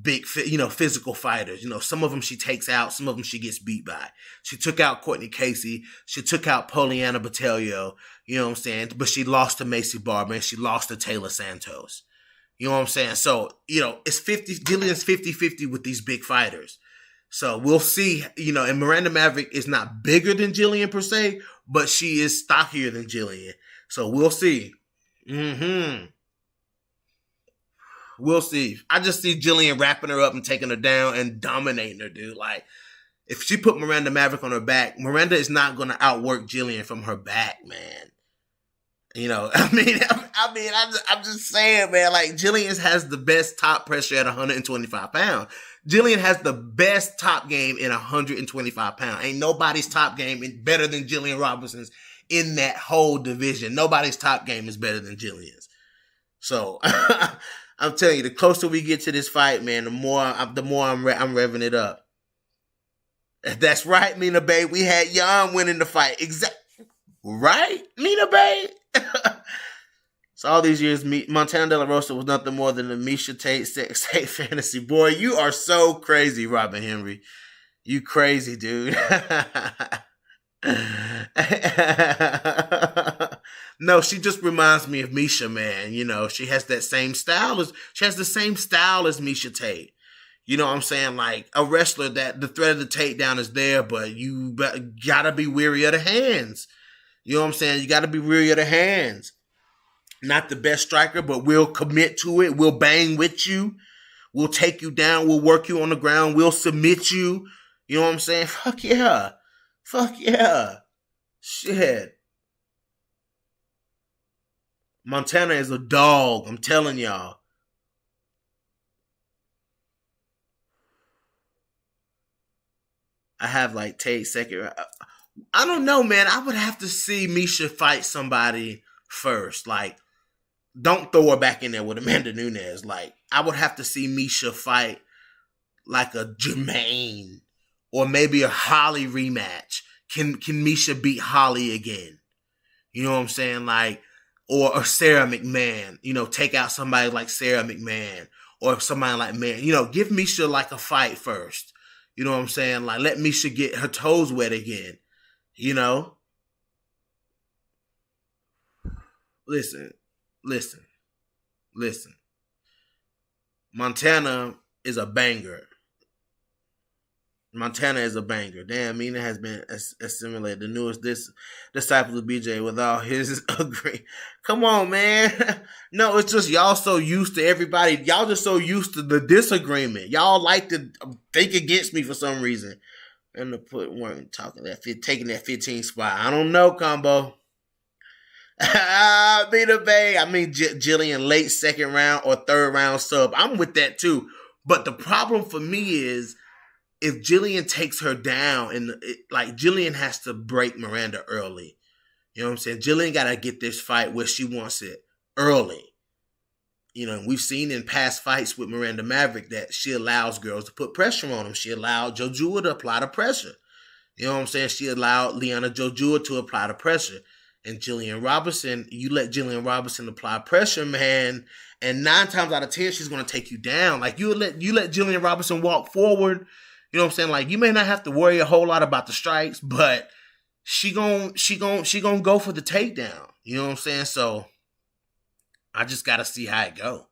Speaker 1: big, physical fighters. You know, some of them she takes out, some of them she gets beat by. She took out Courtney Casey, she took out Poliana Botelho, you know what I'm saying? But she lost to Macy Barber and she lost to Taylor Santos. You know what I'm saying? So, it's Jillian's 50-50 with these big fighters. So we'll see, and Miranda Maverick is not bigger than Jillian per se, but she is stockier than Jillian. So we'll see. We'll see. I just see Jillian wrapping her up and taking her down and dominating her, dude. Like, if she put Miranda Maverick on her back, Miranda is not going to outwork Jillian from her back, man. I'm just saying, man, like, Jillian has the best top pressure at 125 pounds. Jillian has the best top game in 125 pounds. Ain't nobody's top game better than Jillian Robertson's in that whole division. Nobody's top game is better than Jillian's. So, I'm telling you, the closer we get to this fight, man, the more I'm revving it up. That's right, Mina Bay. We had Jan winning the fight. Right, Mina Bay? So all these years, Montana De La Rosa was nothing more than a Misha Tate sex hate fantasy. Boy, you are so crazy, Robin Henry. You crazy, dude. No, she just reminds me of Misha, man. She has that same style she has the same style as Misha Tate. You know what I'm saying? Like a wrestler that the threat of the takedown is there, but you gotta be weary of the hands. You know what I'm saying? You gotta be weary of the hands. Not the best striker, but we'll commit to it. We'll bang with you. We'll take you down. We'll work you on the ground. We'll submit you. You know what I'm saying? Fuck yeah. Fuck yeah. Shit. Montana is a dog. I'm telling y'all. I have like Tate second. I don't know, man. I would have to see Misha fight somebody first. Like, don't throw her back in there with Amanda Nunes. Like, I would have to see Misha fight like a Jermaine or maybe a Holly rematch. Can Misha beat Holly again? You know what I'm saying? Like, or Sarah McMahon. Take out somebody like Sarah McMahon or somebody like Man. Give Misha like a fight first. You know what I'm saying? Like, let Misha get her toes wet again. Listen. Montana is a banger. Damn, Mina has been assimilated. The newest disciple of BJ with all his agree. Come on, man. No, it's just y'all so used to everybody. Y'all just so used to the disagreement. Y'all like to think against me for some reason. And to put weren't talking taking that 15 spot. I don't know, Combo. Beta Bay. I mean, Jillian late second round or third round sub. I'm with that too. But the problem for me is if Jillian takes her down, and like Jillian has to break Miranda early. You know what I'm saying? Jillian got to get this fight where she wants it early. You know, we've seen in past fights with Miranda Maverick that she allows girls to put pressure on them. She allowed Jojua to apply the pressure. You know what I'm saying? She allowed Liana Jojua to apply the pressure. And Jillian Robinson, you let Jillian Robinson apply pressure, man, and 9 times out of 10, she's going to take you down. Like, you let Jillian Robinson walk forward. You know what I'm saying? Like, you may not have to worry a whole lot about the strikes, but she gon' go for the takedown. You know what I'm saying? So I just gotta see how it go.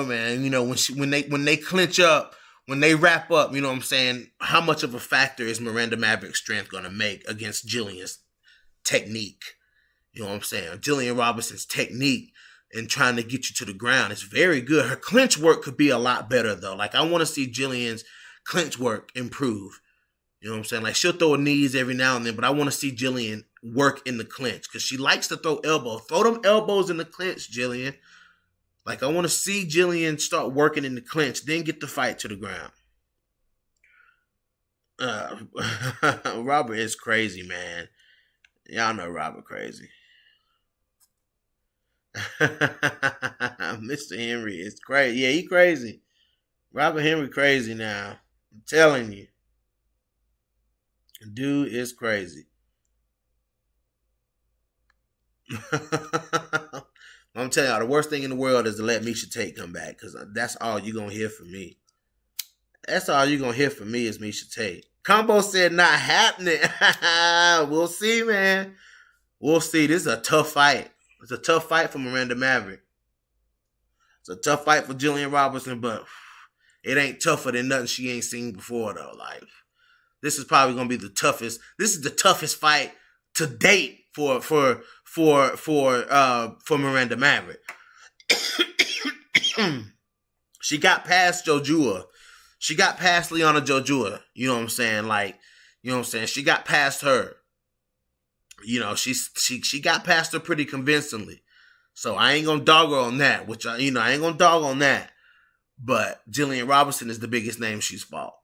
Speaker 1: Man. You know, when they clinch up, when they wrap up, you know what I'm saying? How much of a factor is Miranda Maverick's strength gonna make against Jillian's technique? You know what I'm saying? Jillian Robinson's technique in trying to get you to the ground is very good. Her clinch work could be a lot better though. Like, I want to see Jillian's clinch work improve. You know what I'm saying? Like, she'll throw knees every now and then, but I want to see Jillian work in the clinch because she likes to throw elbows. Throw them elbows in the clinch, Jillian. Like, I want to see Jillian start working in the clinch, then get the fight to the ground. Robert is crazy, man. Y'all know Robert crazy. Mr. Henry is crazy. Yeah, he crazy. Robert Henry crazy now. I'm telling you. Dude is crazy. I'm telling y'all, the worst thing in the world is to let Miesha Tate come back, because that's all you're going to hear from me. That's all you're going to hear from me is Miesha Tate. Combo said not happening. We'll see, man. We'll see. This is a tough fight. It's a tough fight for Miranda Maverick. It's a tough fight for Jillian Robinson, but it ain't tougher than nothing she ain't seen before, though. Like, this is probably going to be the toughest. This is the toughest fight to date for Miranda Maverick. She got past Jojua. She got past Liana Jojua. You know what I'm saying? Like, you know what I'm saying? She got past her. You know, she got past her pretty convincingly. So I ain't gonna dog her on that. I ain't gonna dog on that. But Jillian Robinson is the biggest name she's fought.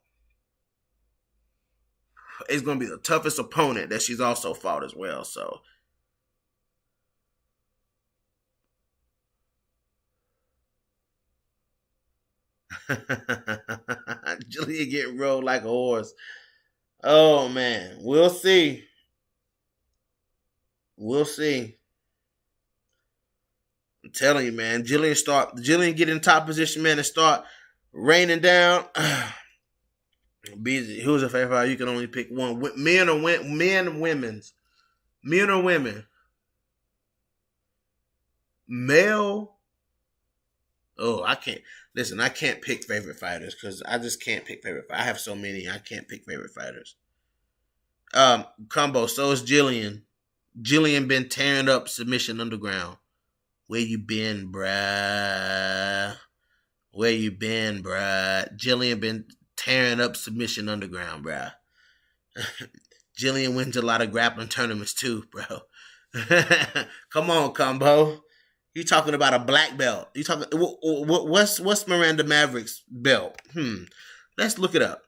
Speaker 1: It's gonna be the toughest opponent that she's also fought as well. So Jillian getting rolled like a horse. Oh man, we'll see. We'll see. I'm telling you, man. Jillian get in top position, man, and start raining down. Busy. Who's a favorite fighter? You can only pick one. Men or women's? Men or women? Male? Oh, I can't. Listen, I can't pick favorite fighters because I just can't pick favorite fighters. I have so many. I can't pick favorite fighters. Combo. So is Jillian. Jillian been tearing up Submission Underground. Where you been, bruh? Where you been, bruh? Jillian been tearing up Submission Underground, bruh. Jillian wins a lot of grappling tournaments too, bro. Come on, Combo. You talking about a black belt? You talking? What's Miranda Maverick's belt? Let's look it up.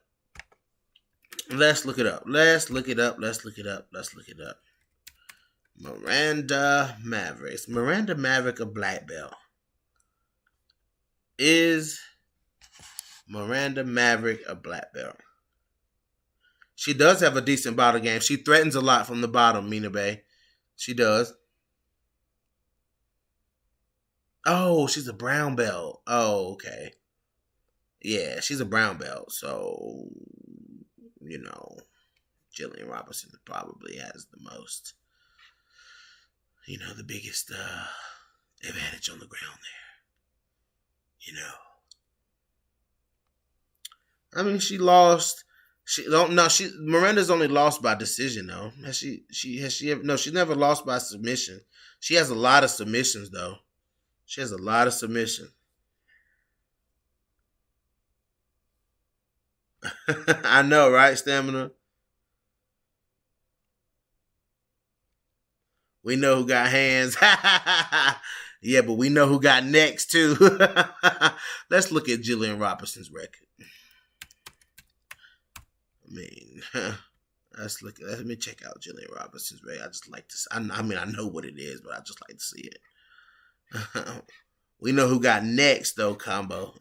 Speaker 1: Let's look it up. Miranda Maverick a black belt? Is Miranda Maverick a black belt? She does have a decent bottom game. She threatens a lot from the bottom, Mina Bay. She does. Oh, she's a brown belt. Oh, okay. Yeah, she's a brown belt. So, you know, Jillian Robinson probably has the most, the biggest advantage on the ground there. I mean, she lost. Miranda's only lost by decision though. She's never lost by submission. She has a lot of submissions though. She has a lot of submissions. I know, right, Stamina? We know who got hands. Yeah, but we know who got next, too. Let's look at Jillian Robinson's record. I mean, let me check out Jillian Robinson's record. I just like to. I know what it is, but I just like to see it. We know who got next, though, combo.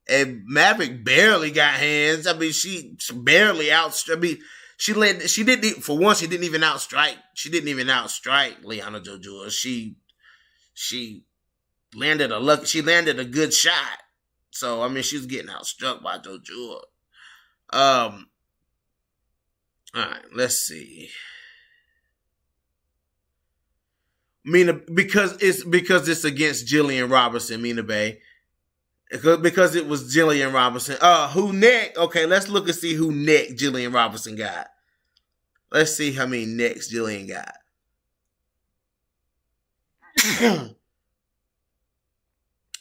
Speaker 1: And Maverick barely got hands. I mean, she barely she didn't even outstrike. She didn't even outstrike Liana Jojua. She landed a good shot. So I mean, she was getting outstruck by Jojua. All right, let's see. Mina, because it's against Jillian Robinson, Mina Bay. Because it was Jillian Robinson. Who neck? Okay, let's look and see who neck Jillian Robinson got. Let's see how many necks Jillian got.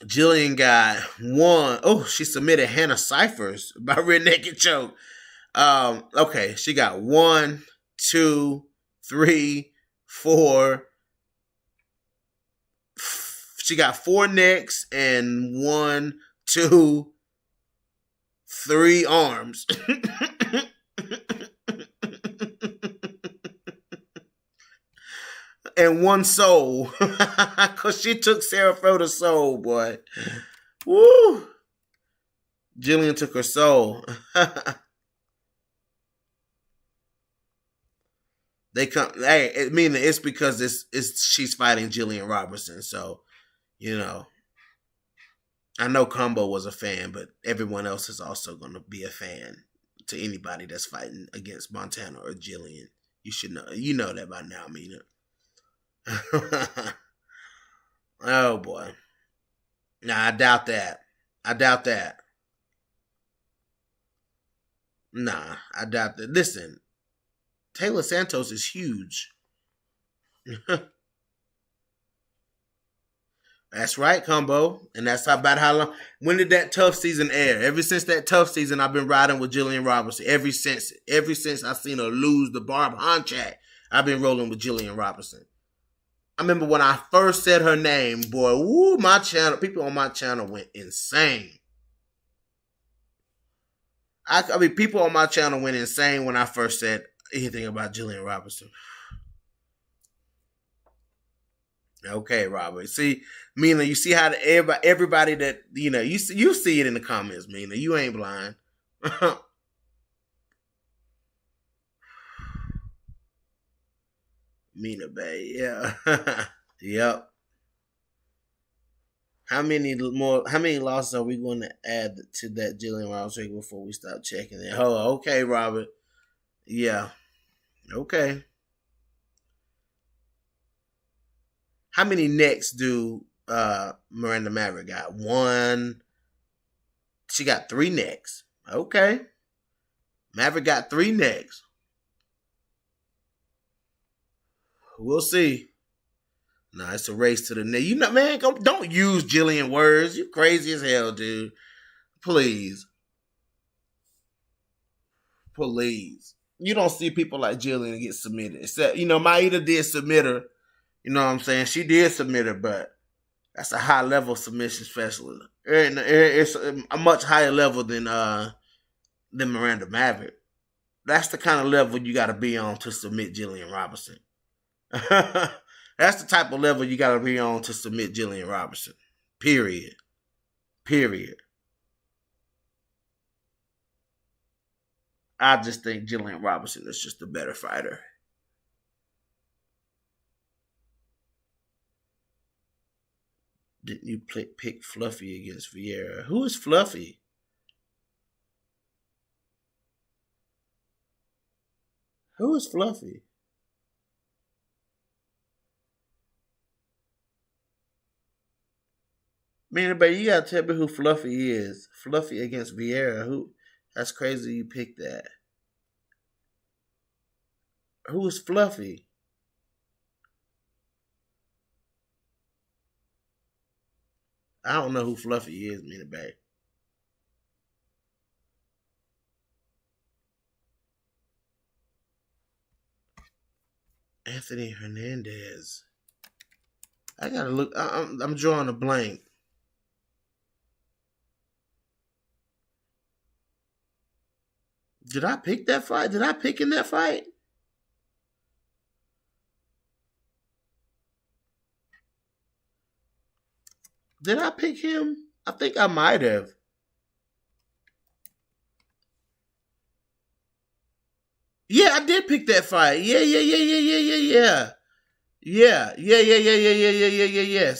Speaker 1: Jillian got one. Oh, she submitted Hannah Cyphers by Rear Naked Choke. Okay, she got 1, 2, 3, 4. She got 4 necks and 1, 2, 3 arms. And 1 soul. Because she took Sarah Froda's soul, boy. Woo! Jillian took her soul. Hey, I mean, it's because she's fighting Jillian Robertson, so, you know. I know Combo was a fan, but everyone else is also going to be a fan to anybody that's fighting against Montana or Jillian. You should know. You know that by now, Mina. Oh, boy. Nah, I doubt that. Nah, I doubt that. Listen, Taylor Santos is huge. That's right, Combo. And that's about how long. When did that tough season air? Ever since that tough season, I've been riding with Jillian Robinson. Ever since I've seen her lose the Barb Honchak, I've been rolling with Jillian Robinson. I remember when I first said her name, boy, woo, people on my channel went insane. I mean, people on my channel went insane when I first said anything about Jillian Robinson. Okay, Robert. See, Mina, you see how everybody that, you know, you see it in the comments, Mina. You ain't blind. Mina Bay, yeah. Yep. How many losses are we going to add to that Jillian Robinson before we stop checking it? Oh, okay, Robert. Yeah. Okay. How many necks do Miranda Maverick got? 1. She got 3 necks. Okay. Maverick got 3 necks. We'll see. Nah, it's a race to the neck. You know, man, don't use Jillian words. You crazy as hell, dude. Please. You don't see people like Jillian get submitted. Except, you know, Maida did submit her. You know what I'm saying? She did submit her, but that's a high level submission specialist. It's a much higher level than Miranda Maverick. That's the kind of level you got to be on to submit Jillian Robinson. That's the type of level you got to be on to submit Jillian Robinson. Period. I just think Jillian Robinson is just a better fighter. Didn't you pick Fluffy against Vieira? Who is Fluffy? Who is Fluffy? Man, but you gotta tell me who Fluffy is. Fluffy against Vieira. Who? That's crazy you picked that. Who is Fluffy? I don't know who Fluffy is, Mina Bay. Anthony Hernandez. I gotta look. I'm drawing a blank. Did I pick that fight? Did I pick in that fight? Did I pick him? I think I might have. Yeah, I did pick that fight. Yeah.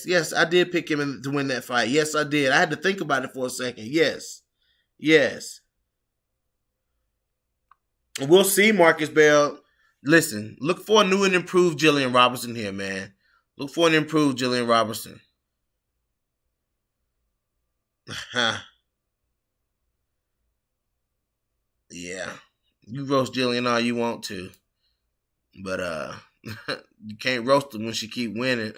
Speaker 1: Yes, I did pick him to win that fight. Yes, I did. I had to think about it for a second. Yes. We'll see, Marcus Bell. Listen, look for a new and improved Jillian Robertson here, man. Look for an improved Jillian Robertson. Yeah. You roast Jillian all you want to. But you can't roast her when she keep winning.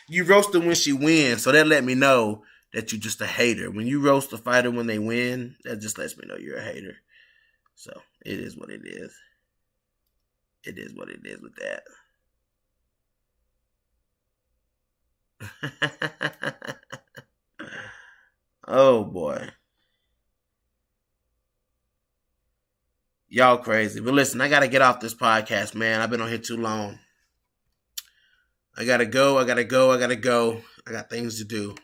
Speaker 1: You roast her when she wins, so that let me know that you're just a hater. When you roast a fighter when they win, that just lets me know you're a hater. So it is what it is. It is what it is with that. Oh boy. Y'all crazy. But listen, I gotta get off this podcast, man. I've been on here too long. I gotta go. I got things to do.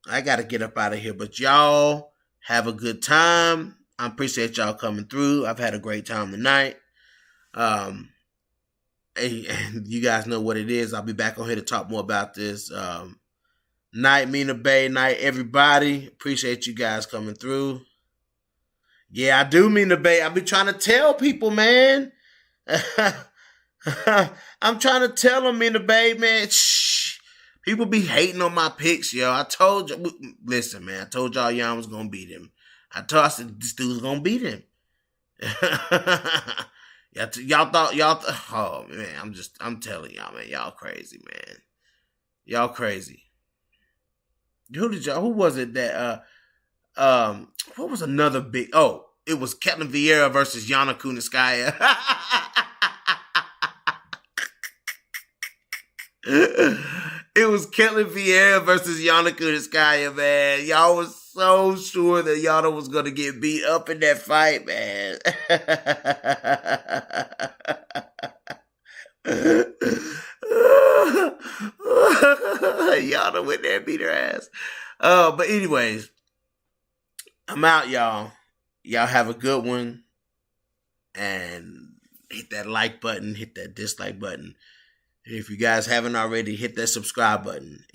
Speaker 1: I gotta get up out of here. But y'all have a good time. I appreciate y'all coming through. I've had a great time tonight. And you guys know what it is. I'll be back on here to talk more about this. Night, Mina Bay. Night, everybody. Appreciate you guys coming through. Yeah, I do mean the Bay. I be trying to tell people, man. I'm trying to tell them in the Bay, man. Shh. People be hating on my picks, yo. I told you. Listen, man. I told y'all Jan was going to beat him. I said this dude's going to beat him. Y'all thought, oh, man. I'm telling y'all, man. Y'all crazy, man. Y'all crazy. Who was it that, what was another big... Oh, it was Ketlin Vieira versus Yana Kunitskaya. It was Ketlin Vieira versus Yana Kunitskaya, man. Y'all was so sure that Yana was going to get beat up in that fight, man. Yana went there and beat her ass. But anyways... I'm out, y'all. Y'all have a good one. And hit that like button, hit that dislike button. And if you guys haven't already, hit that subscribe button.